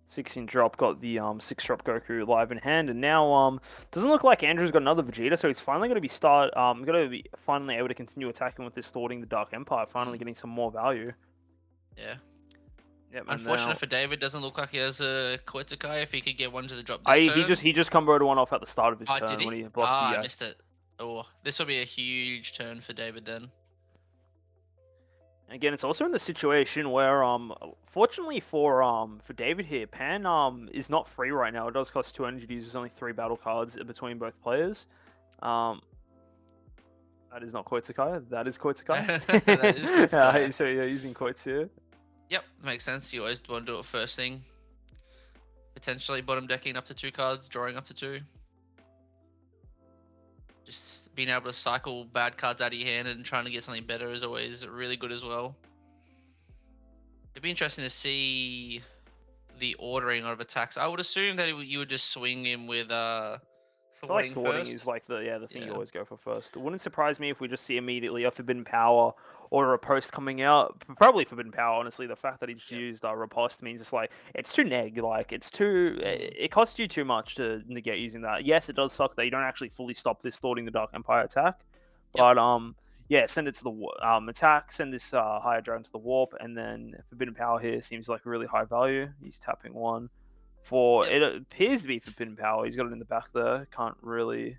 16 drop, got the 6-drop Goku live in hand, and now doesn't look like Andrew's got another Vegeta, so he's finally going to be finally able to continue attacking with this thwarting the Dark Empire, finally getting some more value. Yeah. Yep, Unfortunate for David, doesn't look like he has a Koitsukai. If he could get one to the drop this turn. He just comboed 1 off at the start of his turn did he? when he blocked the. I missed it. Oh, this will be a huge turn for David then. Again, it's also in the situation where, fortunately for David here, Pan is not free right now. It does cost 2 energy to use. There's only 3 battle cards between both players. Um, that is not Koitsukai. That is Koitsukai. That is good. So you're using Koitsu here. Yep, makes sense. You always want to do it first thing. Potentially bottom decking up to 2 cards, drawing up to 2. Just being able to cycle bad cards out of your hand and trying to get something better is always really good as well. It'd be interesting to see the ordering of attacks. I would assume that you would just swing him with I feel like thwarting thwarting first. is like the thing you Yeah. always go for first. It wouldn't surprise me if we just see immediately a Forbidden Power or a post coming out. Probably Forbidden Power, honestly. The fact that he just Yep. used riposte means it's like it's too neg. Like it's too. It costs you too much to negate using that. Yes, it does suck that you don't actually fully stop this thwarting the Dark Empire attack, Yep. but yeah, send it to the attack. Send this higher dragon to the warp, and then Forbidden Power here seems like a really high value. He's tapping 1. For Yep. it appears to be Forbidden Power. He's got it in the back there. Can't really.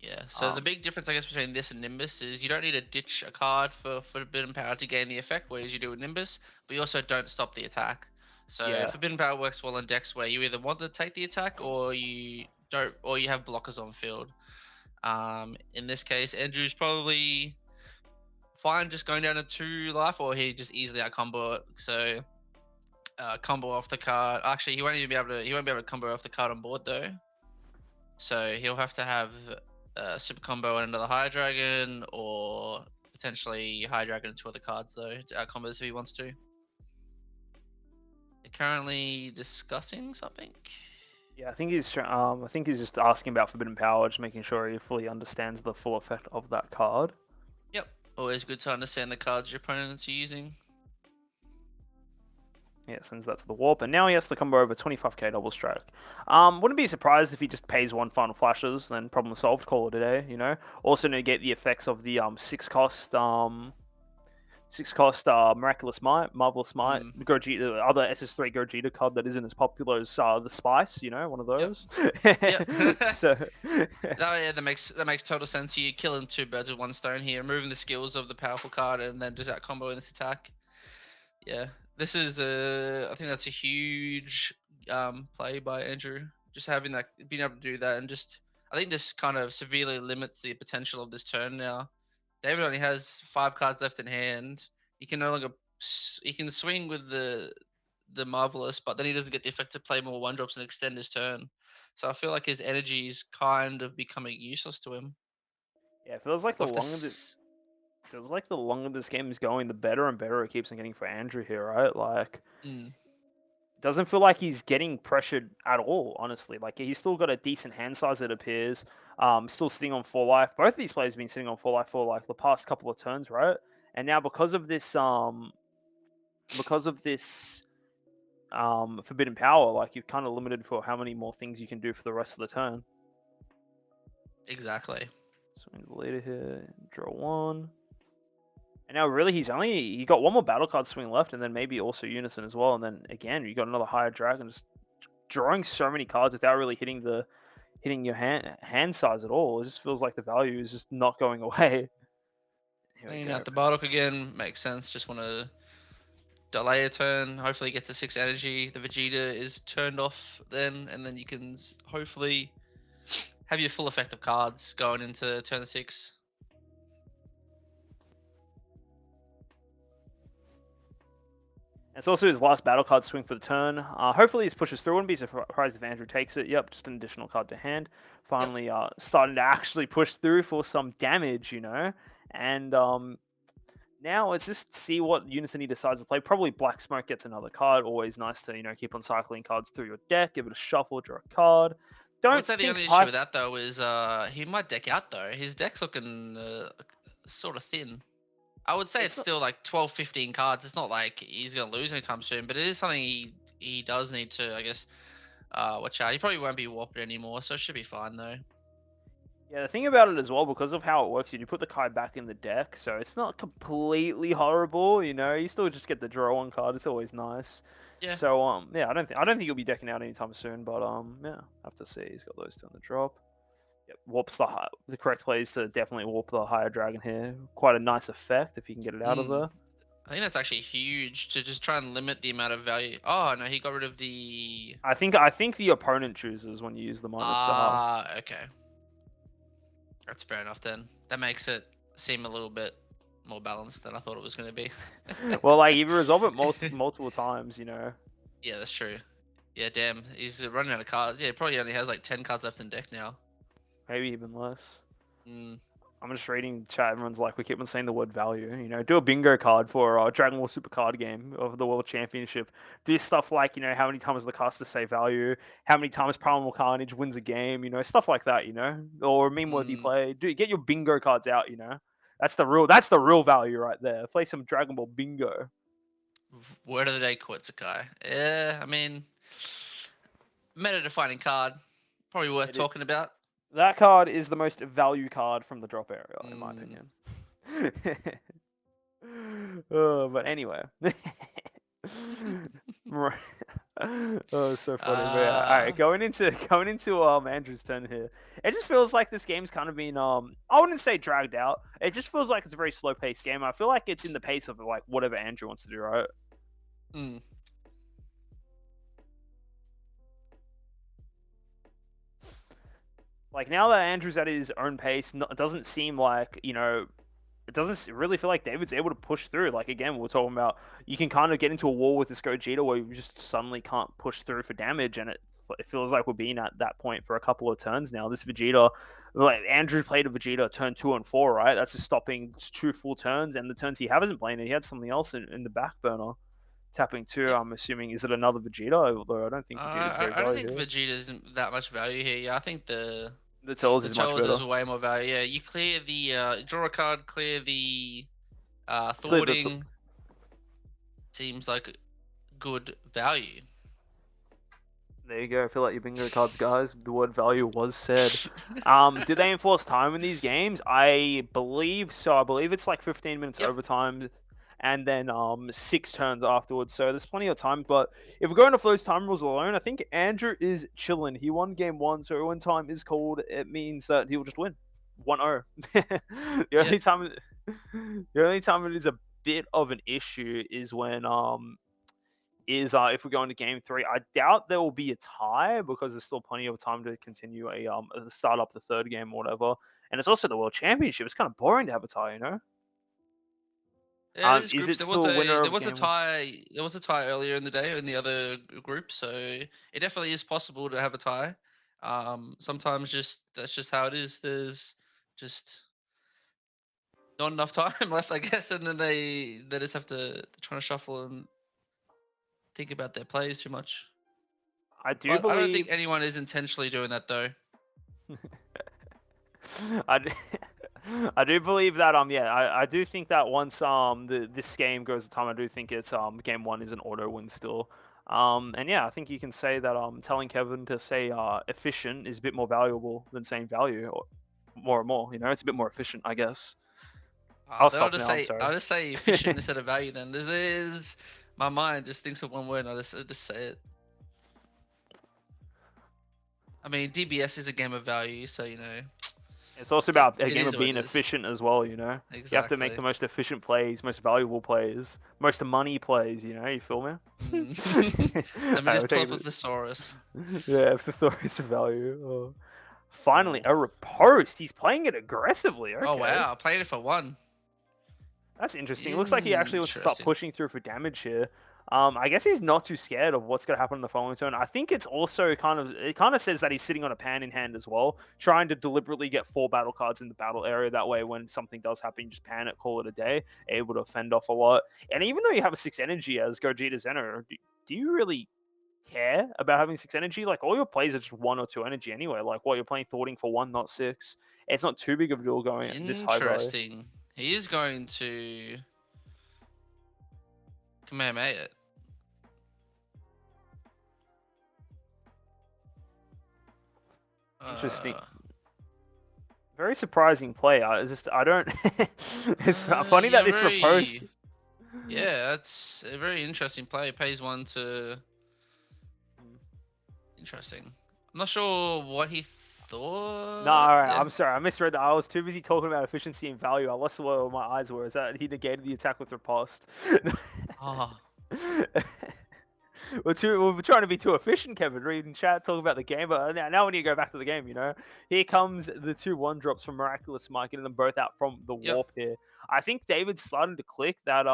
Yeah. So the Um, big difference, I guess, between this and Nimbus is you don't need to ditch a card for Forbidden Power to gain the effect, whereas you do with Nimbus, but you also don't stop the attack. So yeah, Forbidden Power works well in decks where you either want to take the attack or you don't, or you have blockers on field. In this case, Andrew's probably fine just going down to 2 life, or he just easily out combo it. So combo off the card. Actually, he won't even be able to. He won't be able to combo off the card on board though. So he'll have to have super combo and another high dragon, or potentially high dragon and 2 other cards though to out combos if he wants to. They're currently discussing something. yeah. I think he's just asking about Forbidden Power, just making sure he fully understands the full effect of that card. Yep. Always good to understand the cards your opponents are using. Yeah, sends that to the warp, and now he has to combo over 25k double strike. Wouldn't be surprised if he just pays 1 final flashes, then problem solved. Call it a day. You know. Also negate the effects of the 6 cost Miraculous Might, Marvelous Might, Gogeta, other SS3 Gogeta card that isn't as popular as the Spice, you know, one of Yep. those. Yep. So Oh yeah, that makes total sense. You're killing 2 birds with 1 stone here, removing the skills of the powerful card, and then just out combo in this attack. Yeah, this is I think that's a huge play by Andrew. Just having that, being able to do that, and just I think this kind of severely limits the potential of this turn now. David only has 5 cards left in hand. He can no longer he can swing with the marvelous, but then he doesn't get the effect to play more 1-drops and extend his turn. So I feel like his energy is kind of becoming useless to him. yeah, it feels like We'll have to the longer this game is going, the better and better it keeps on getting for Andrew here, right? Like, Mm, doesn't feel like he's getting pressured at all, honestly. Like he's still got a decent hand size, it appears. Still sitting on 4 life. Both of these players have been sitting on 4 life for like the past couple of turns, right? And now because of this Forbidden Power, like you've kind of limited for how many more things you can do for the rest of the turn. exactly. Swing the leader here, draw 1. And now really he got 1 more battle card swing left, and then maybe also Unison as well. And then again, you got another higher dragon, just drawing so many cards without really hitting your hand size at all. It just feels like the value is just not going away. Here we Clean go. out the Bardock again makes sense. Just want to delay a turn. Hopefully, get to 6 energy. The Vegeta is turned off then, and then you can hopefully have your full effect of cards going into turn 6. It's also his last battle card swing for the turn. Hopefully this pushes through. Wouldn't be surprised if Andrew takes it. Yep, just an additional card to hand. Yep. Finally, starting to actually push through for some damage, you know. And now it's just see what Unison he decides to play. Probably Black Smoke gets another card. Always nice to keep on cycling cards through your deck. Give it a shuffle, draw a card. I would Don't say the think only issue high. with that though is he might deck out though. His deck's looking sort of thin. I would say it's It's not, still like 12, 15 cards. It's not like he's gonna lose anytime soon, but it is something he does need to, I guess, watch out. He probably won't be warped anymore, so it should be fine though. Yeah, the thing about it as well, because of how it works, you put the card back in the deck, so it's not completely horrible. You still just get the draw 1 card. It's always nice. Yeah. So yeah, I don't think he'll be decking out anytime soon, but yeah, have to see. He's got those 2 on the drop. Yep, warps the correct play is to definitely warp the higher dragon here. Quite a nice effect if you can get it out of there. I think that's actually huge to just try and limit the amount of value. Oh no, he got rid of the. I think the opponent chooses when you use the minus star. Ah, okay. That's fair enough then. That makes it seem a little bit more balanced than I thought it was going to be. Well, like you resolve it multiple times, you know. Yeah, that's true. Yeah, damn. He's running out of cards. Yeah, he probably only has like 10 cards left in deck now. Maybe even less. Mm. I'm just reading chat. Everyone's like, we keep on saying the word value. You know, do a bingo card for Dragon Ball Super card game of the World Championship. Do stuff like, you know, how many times the casters say value, how many times Primal Carnage wins a game, you know, stuff like that, you know, or meme worthy play. Do get your bingo cards out, you know. That's the real value right there. Play some Dragon Ball bingo. Word of the day, Quetzalcoatl. Yeah, I mean, meta defining card. Probably worth talking about. That card is the most value card from the drop area, in my opinion. But anyway. Oh, so funny. But yeah, all right, going into Andrew's turn here. It just feels like this game's kind of been I wouldn't say dragged out. It just feels like it's a very slow paced game. I feel like it's in the pace of like whatever Andrew wants to do, right? Mm. Like now that Andrew's at his own pace, it doesn't seem like, you know, it doesn't really feel like David's able to push through. Like again, we're talking about you can kind of get into a war with this Gogeta where you just suddenly can't push through for damage, and it feels like we're being at that point for a couple of turns now. This Vegeta, like Andrew played a Vegeta turn 2 and 4, right? That's just stopping 2 full turns, and the turns he hasn't played, and he had something else in the back burner. Tapping 2, Yeah. I'm assuming, is it another Vegeta? Although I don't think Vegeta's very I don't think valuable. Vegeta isn't that much value here. Yeah, I think the Tells is much Charles better. is way more value. Yeah, you clear the draw a card, clear the Clear thwarting. Seems like good value. There you go. Fill out your bingo cards, guys. The word value was said. Do they enforce time in these games? I believe so. I believe it's like 15 minutes Yep. overtime, and then 6 turns afterwards. So there's plenty of time. But if we're going off those time rules alone, I think Andrew is chilling. He won game 1, so when time is called, it means that he'll just win 1-0. The only time, it is a bit of an issue is when if we go into game 3. I doubt there will be a tie because there's still plenty of time to continue start up the third game or whatever. And it's also the World Championship. It's kind of boring to have a tie, you know. Yeah, Is it still a winner of a game? tie. There was a tie earlier in the day in the other group, so it definitely is possible to have a tie. Sometimes that's just how it is. There's just not enough time left, I guess, and then they just have to try to shuffle and think about their plays too much. I do But I don't believe think anyone is intentionally doing that though. I do believe that I do think that once this game goes to time, I do think it's game 1 is an auto win still. And yeah, I think you can say that telling Kevin to say efficient is a bit more valuable than saying value, or more and more, you know, it's a bit more efficient, I guess. I'll Then I'll stop just now, I'm say sorry. I'll just say efficient instead of value. Then this is my mind just thinks of one word. And I just say it. I mean, DBS is a game of value, so you know. It's also about a It game is of what being it is. efficient as well, you know. Exactly. You have to make the most efficient plays, most valuable plays, most money plays, you know, you feel me? Let me just pull up a it. thesaurus. Yeah, thesaurus of value. Oh. Finally, Oh. a riposte. He's playing it aggressively. Okay. Oh wow, played it for 1. That's interesting. It looks like he actually wants to start Interesting. pushing through for damage here. I guess he's not too scared of what's going to happen in the following turn. I think it's also it kind of says that he's sitting on a pan in hand as well, trying to deliberately get 4 battle cards in the battle area. That way, when something does happen, you just pan it, call it a day, able to fend off a lot. And even though you have a 6 energy as Gogeta Xeno, do you really care about having 6 energy? Like all your plays are just 1 or 2 energy anyway. Like what you're playing thwarting for 1, not 6. It's not too big of a deal going at this high value. Interesting. He is going to Kamehameha it. Interesting. Very surprising play. I don't. It's funny that this riposte. Yeah, that's a very interesting play. Pays 1 to. Interesting. I'm not sure what he thought. No, all right. Yeah. I'm sorry. I misread that. I was too busy talking about efficiency and value. I lost where my eyes were. Is that he negated the attack with riposte? Oh, We're trying to be too efficient, Kevin. Reading chat, talking about the game, but now we need to go back to the game. Here comes the 2-1 drops from Miraculous Mike, getting them both out from the yep. warp here. I think David's starting to click that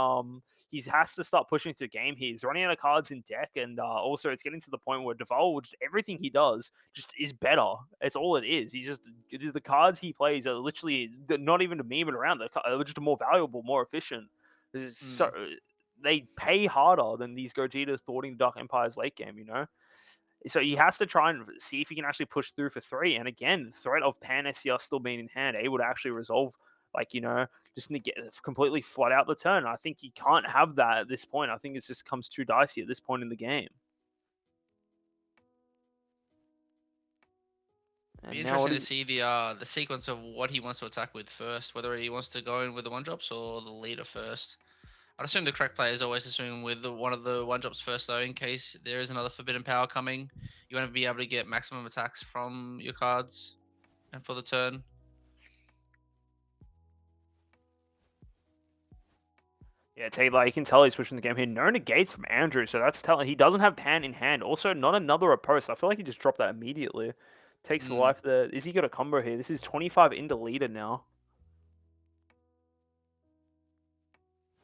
he has to start pushing through the game here. He's running out of cards in deck, and also it's getting to the point where Dovale, just everything he does just is better. It's all it is. The cards he plays are literally not even to meme it around. They're just more valuable, more efficient. This is so they pay harder than these Gogeta thwarting Dark Empire's late game. So he has to try and see if he can actually push through for 3. And again, the threat of Pan SCR still being in hand, able to actually resolve, just completely flood out the turn. I think he can't have that at this point. I think it just comes too dicey at this point in the game. Be interesting to see the sequence of what he wants to attack with first, whether he wants to go in with the 1-drops or the leader first. I'd assume the correct player is always assuming with one of the 1-drops first, though, in case there is another Forbidden Power coming. You want to be able to get maximum attacks from your cards and for the turn. Yeah, Taylor, you can tell he's pushing the game here. No negates from Andrew, so that's telling he doesn't have Pan in hand. Also, not another oppost. I feel like he just dropped that immediately. Takes the life there. Is he got a combo here? This is 25 into leader now.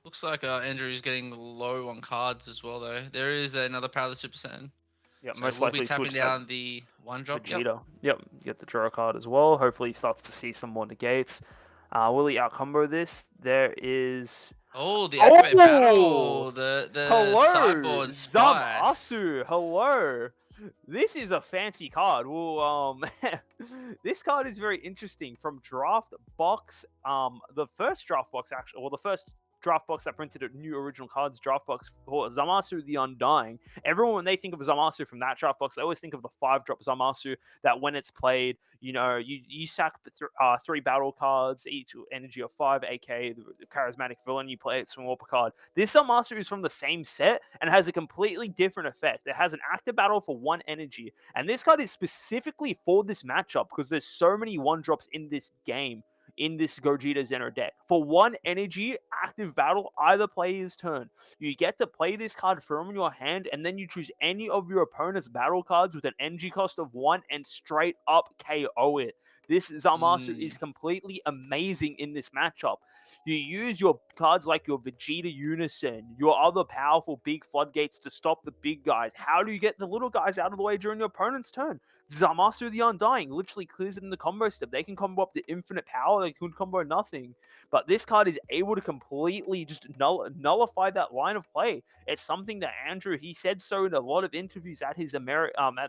Looks like Andrew's getting low on cards as well, though. There is another Power of the Super Saiyan. Yeah, So most we'll likely be tapping switch down the 1-drop. Gogeta. Yep, get the draw card as well. Hopefully he starts to see some more negates. Will he outcombo this? There is... Oh, the activate battle. The Hello, sideboard spice. Zamasu. Hello. This is a fancy card. Well, this card is very interesting. From draft box, the first draft box actually, or the first draft box that printed a new original cards draft box for Zamasu the Undying. Everyone, when they think of Zamasu from that draft box, they always think of the 5-drop Zamasu that when it's played, you sack 3 battle cards, each energy of 5, aka the charismatic villain, you play it, swing up a card. This Zamasu is from the same set and has a completely different effect. It has an active battle for 1 energy, and this card is specifically for this matchup because there's so many 1-drops in this game, in this Gogeta Xeno deck. For 1 energy, active battle, either player's turn. You get to play this card from your hand, and then you choose any of your opponent's battle cards with an energy cost of 1 and straight up KO it. This Zamasu is completely amazing in this matchup. You use your cards like your Vegeta Unison, your other powerful big floodgates to stop the big guys. How do you get the little guys out of the way during your opponent's turn? Zamasu the Undying literally clears it in the combo step. They can combo up to infinite power. They can combo nothing. But this card is able to completely just nullify that line of play. It's something that Andrew, he said so in a lot of interviews at his at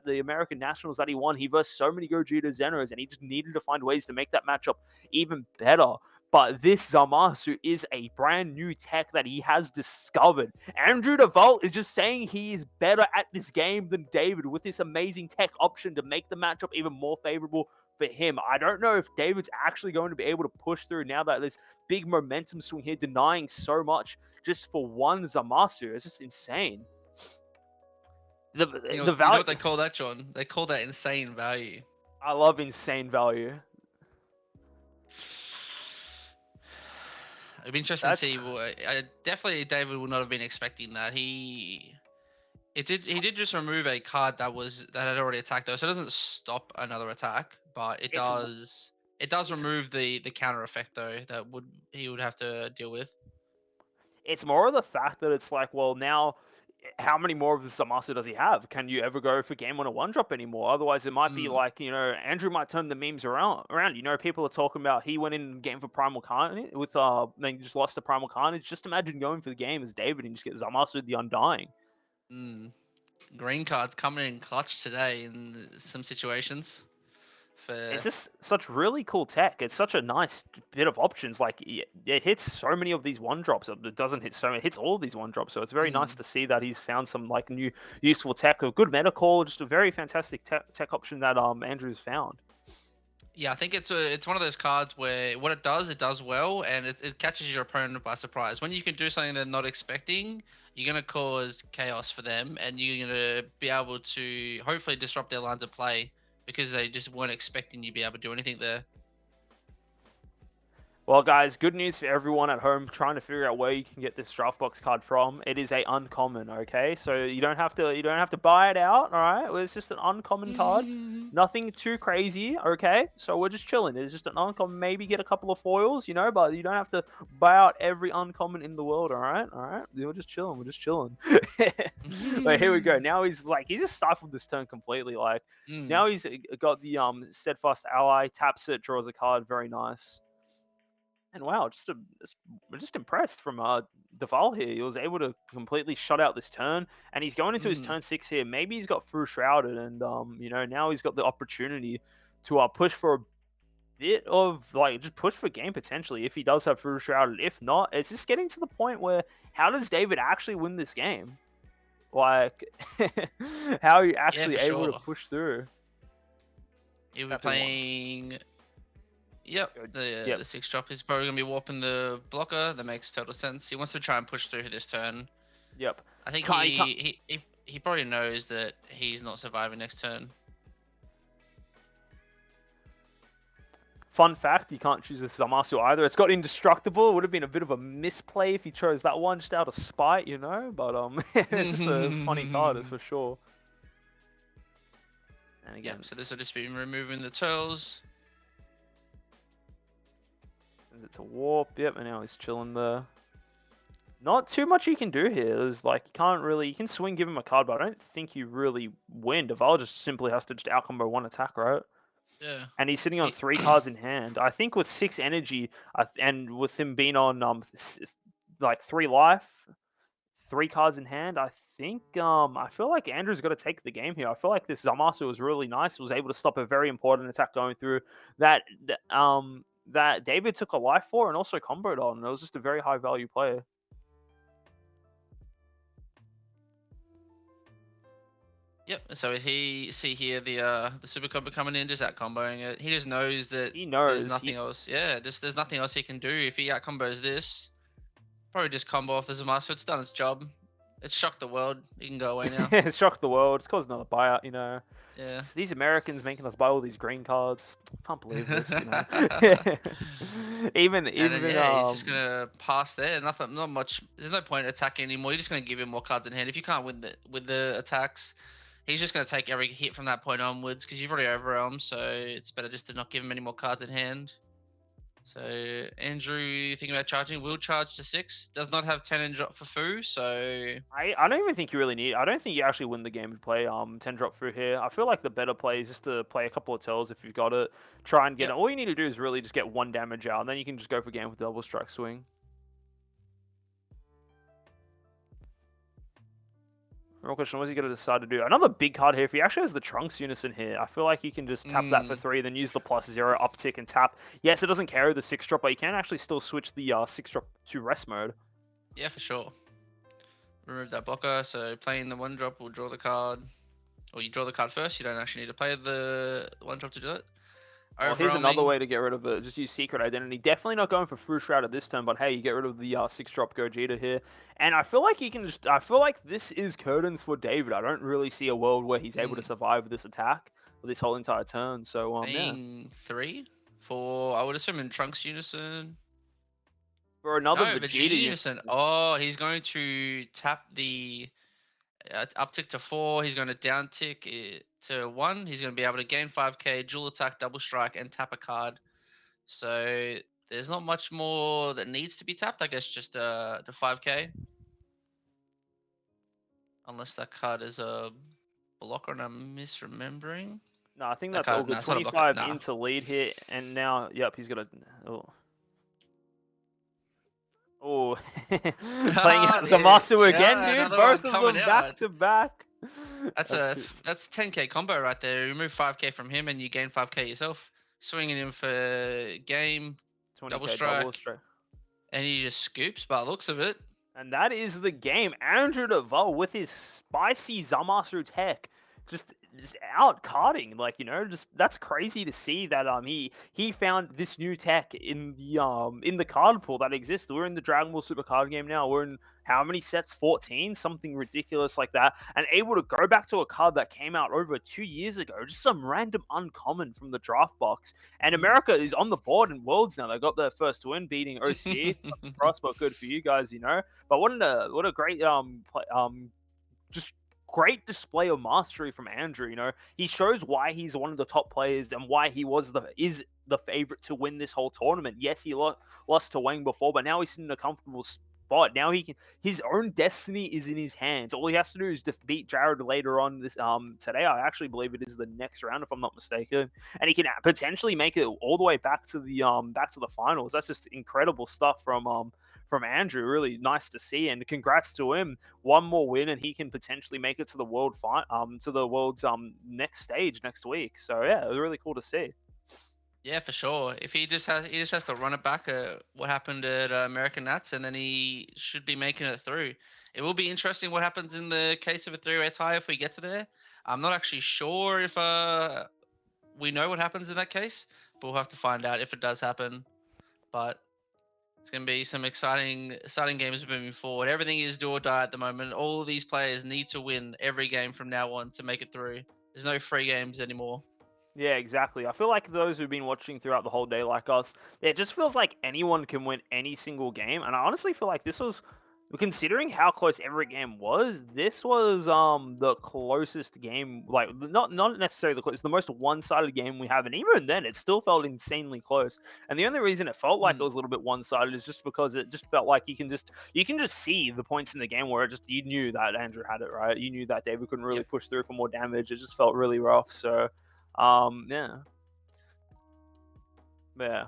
the American Nationals that he won. He versed so many Gogeta Xenos, and he just needed to find ways to make that matchup even better. But this Zamasu is a brand new tech that he has discovered. Andrew Dovale is just saying he is better at this game than David with this amazing tech option to make the matchup even more favorable for him. I don't know if David's actually going to be able to push through now that this big momentum swing here, denying so much just for 1 Zamasu. It's just insane. The value. You know what they call that, John? They call that insane value. I love insane value. It'd be interesting to see. Definitely, David would not have been expecting that. He did just remove a card that had already attacked though, so it doesn't stop another attack, but it does remove the counter effect though that he would have to deal with. It's more of the fact that it's like, well, now how many more of the Zamasu does he have? Can you ever go for game on a 1-drop anymore? Otherwise, it might be like, Andrew might turn the memes around. People are talking about he went in game for Primal Carnage with then just lost to Primal Carnage. Just imagine going for the game as David and just get Zamasu the Undying. Green cards coming in clutch today in some situations. It's just such really cool tech. It's such a nice bit of options. Like it hits so many of these 1-drops. It doesn't hit it hits all of these 1-drops. So it's very nice to see that he's found some like new useful tech, a good meta call, just a very fantastic tech option that Andrew's found. Yeah, I think it's one of those cards where what it does well, and it catches your opponent by surprise. When you can do something they're not expecting, you're going to cause chaos for them, and you're going to be able to hopefully disrupt their lines of play because they just weren't expecting you to be able to do anything there. Well, guys, good news for everyone at home trying to figure out where you can get this draft box card from. It is a uncommon, okay? So you don't have to buy it out, all right? It's just an uncommon card. Nothing too crazy, okay? So we're just chilling. It's just an uncommon. Maybe get a couple of foils, you know, but you don't have to buy out every uncommon in the world, all right? All right? We're just chilling. We're just chilling. But here we go. Now he's just stifled this turn completely. Like now he's got the steadfast ally, taps it, draws a card. Very nice. And wow, we're just impressed from Dovale here. He was able to completely shut out this turn, and he's going into his turn 6 here. Maybe he's got through shrouded, and you know, now he's got the opportunity to push for a bit of just push for game potentially if he does have through shrouded. If not, it's just getting to the point where how does David actually win this game? Like, how are you actually able to push through? He'll be playing. Yep, the 6-drop is probably going to be warping the blocker. That makes total sense. He wants to try and push through this turn. Yep. I think he probably knows that he's not surviving next turn. Fun fact, you can't choose this Zamasu either. It's got indestructible. It would have been a bit of a misplay if he chose that one just out of spite, you know? But it's just a funny card, for sure. And again, so this will just be removing the turtles. It's a warp, yep, and now he's chilling there. Not too much you can do here. There's you can swing, give him a card, but I don't think you really win. Dovale just simply has to just outcombo one attack, right? Yeah. And he's sitting on 3 cards in hand. I think with 6 energy, and with him being on 3 life, 3 cards in hand, I think I feel like Andrew's got to take the game here. I feel like this Zamasu was really nice. He was able to stop a very important attack going through that David took a life for and also comboed on. It was just a very high value player. Yep. So he see here the super combo coming in, just out comboing it. He just knows that there's nothing else. Yeah, there's nothing else he can do if he out combos this. Probably just combo off the Zamasu. It's done its job. It's shocked the world. You can go away now. It's shocked the world. It's caused another buyout, you know. Yeah. These Americans making us buy all these green cards. Can't believe this, you know. even he's just gonna pass there. Not much. There's no point attacking anymore. You're just gonna give him more cards in hand. If you can't win with the attacks, he's just gonna take every hit from that point onwards because you've already overwhelmed. So it's better just to not give him any more cards in hand. So Andrew thinking about charging, will charge to 6, does not have 10 and drop for Fu, so I don't even think you really need. I don't think you actually win the game to play 10 drop through here. I feel like the better play is just to play a couple of tells if you've got it. Try and get it. All you need to do is really just get 1 damage out, and then you can just go for game with double strike swing. Real question, what's he going to decide to do? Another big card here. If he actually has the Trunks Unison here, I feel like you can just tap that for 3, then use the +0 uptick and tap. Yes, it doesn't carry the 6-drop, but you can actually still switch the 6-drop to rest mode. Yeah, for sure. Remove that blocker, so playing the 1-drop will draw the card. Or you draw the card first, you don't actually need to play the 1-drop to do it. Well, here's another way to get rid of it. Just use Secret Identity. Definitely not going for Through Shrouded this turn, but hey, you get rid of the 6-drop Gogeta here. And I feel like you can just... I feel like this is curtains for David. I don't really see a world where he's able to survive this attack for this whole entire turn. So, yeah. 3, 4, I would assume in Trunks Unison. For another Vegeta Unison. Oh, he's going to tap the... uptick to 4, he's going to down tick it to 1. He's going to be able to gain 5k, dual attack, double strike, and tap a card. So there's not much more that needs to be tapped. I guess just the 5k. Unless that card is a blocker and I'm misremembering. No, I think that's all good. 25 into lead here, and now, yep, he's got a... Oh, playing Zamasu again, dude. Both of them back to back. That's 10k combo right there. You remove 5k from him, and you gain 5k yourself. Swinging him for game, double strike, and he just scoops by the looks of it. And that is the game. Andrew Dovale with his spicy Zamasu tech, just just out carding. Like, just that's crazy to see that he found this new tech in the card pool that exists. We're in the Dragon Ball Super card game now. We're in how many sets? 14, something ridiculous like that, and able to go back to a card that came out over 2 years ago, just some random uncommon from the draft box. And America is on the board in Worlds now. They got their first win, beating OC. Cross, but good for you guys, But what a great just great display of mastery from Andrew. He shows why he's one of the top players and why he is the favorite to win this whole tournament. Yes, he lost to Wang before, but now he's in a comfortable spot. Now his own destiny is in his hands. All he has to do is defeat Jared later on this today. I actually believe it is the next round, if I'm not mistaken, and he can potentially make it all the way back to the finals. That's just incredible stuff from Andrew. Really nice to see, and congrats to him. One more win, and he can potentially make it to the world's next stage next week. So yeah, it was really cool to see. Yeah, for sure. If he just has to run it back what happened at American Nats, and then he should be making it through. It will be interesting what happens in the case of a three-way tie if we get to there. I'm not actually sure if we know what happens in that case, but we'll have to find out if it does happen. But it's going to be some exciting games moving forward. Everything is do or die at the moment. All of these players need to win every game from now on to make it through. There's no free games anymore. Yeah, exactly. I feel like those who've been watching throughout the whole day, like us, it just feels like anyone can win any single game. And I honestly feel like this was, considering how close every game was, this was the closest game. Like not necessarily the closest, the most one-sided game we have. And even then, it still felt insanely close. And the only reason it felt like it was a little bit one-sided is just because it just felt like you can just see the points in the game where you knew that Andrew had it right. You knew that David couldn't really push through for more damage. It just felt really rough. So. Yeah. Yeah.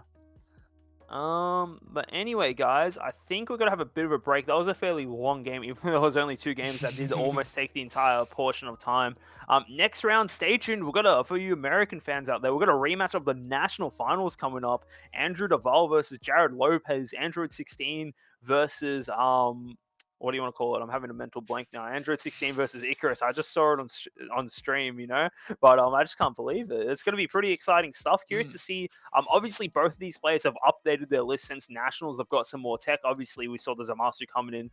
But anyway, guys, I think we're gonna have a bit of a break. That was a fairly long game, even though there was only 2 games that did almost take the entire portion of time. Next round, stay tuned. For you American fans out there, we're gonna rematch of the national finals coming up. Andrew Dovale versus Jared Lopez. Android 16 versus what do you want to call it? I'm having a mental blank now. Android 16 versus Icarus. I just saw it on stream, but I just can't believe it. It's going to be pretty exciting stuff. Curious to see. Obviously, both of these players have updated their list since nationals. They've got some more tech. Obviously, we saw the Zamasu coming in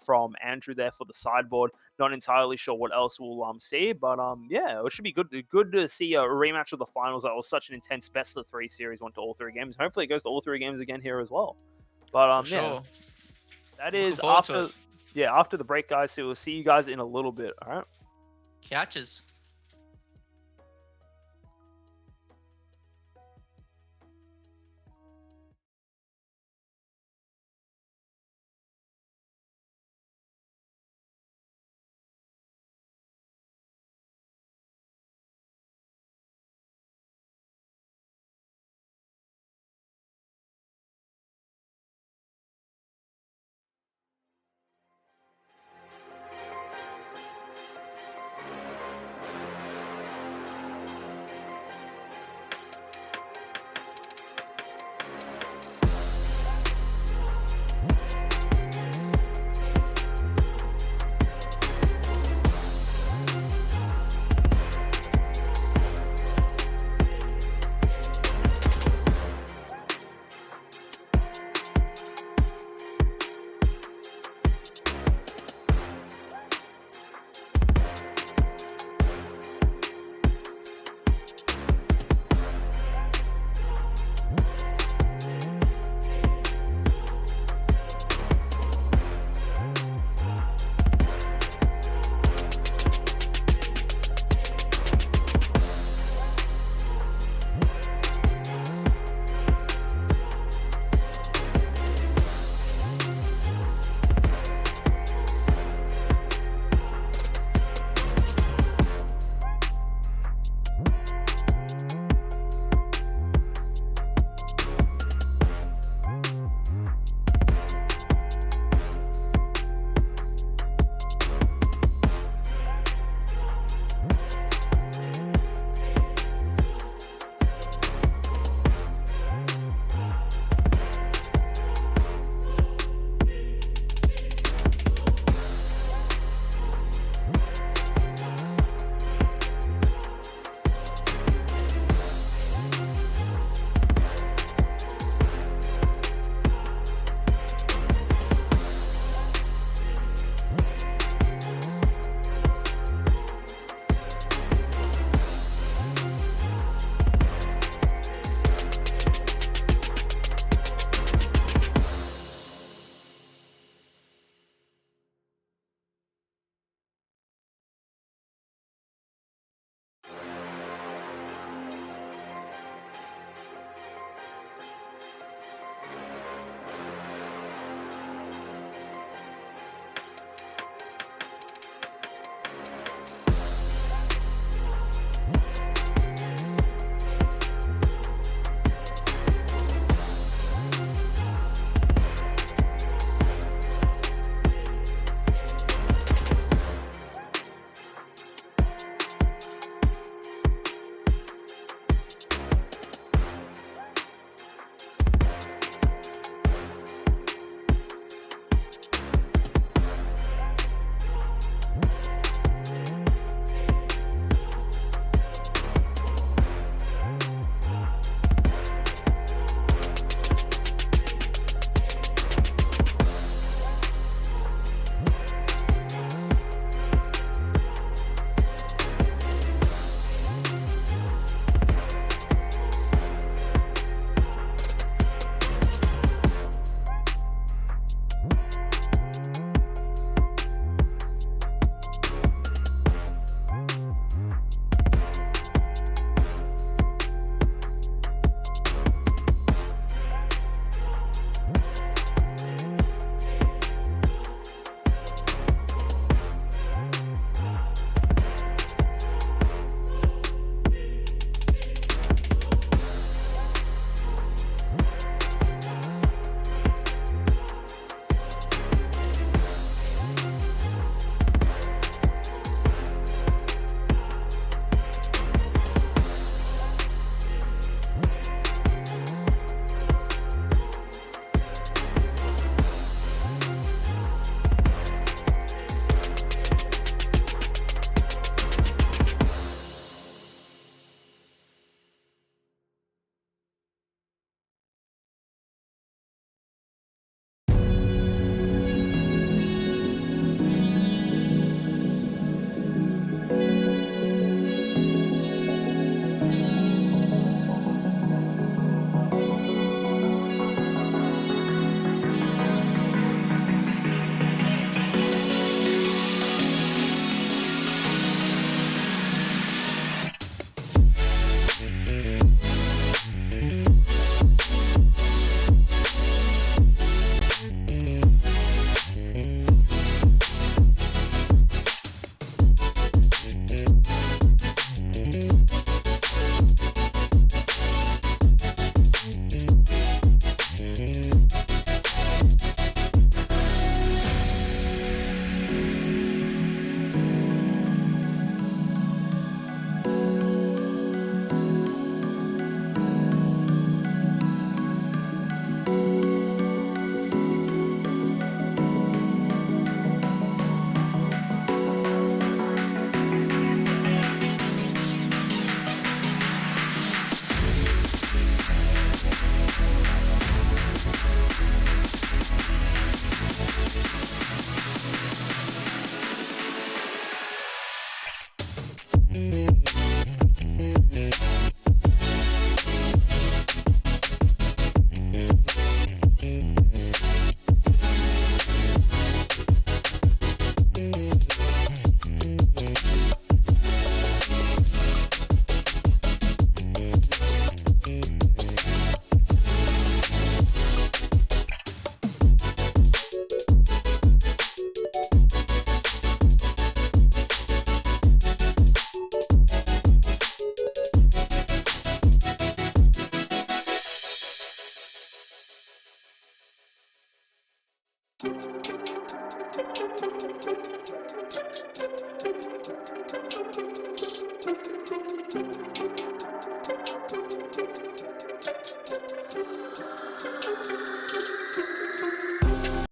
from Andrew there for the sideboard. Not entirely sure what else we'll see, but yeah, it should be good to see a rematch of the finals. That was such an intense best of 3 series. Went to all 3 games. Hopefully, it goes to all 3 games again here as well. But For yeah. sure. That is after the break, guys. So we'll see you guys in a little bit. All right. Catches.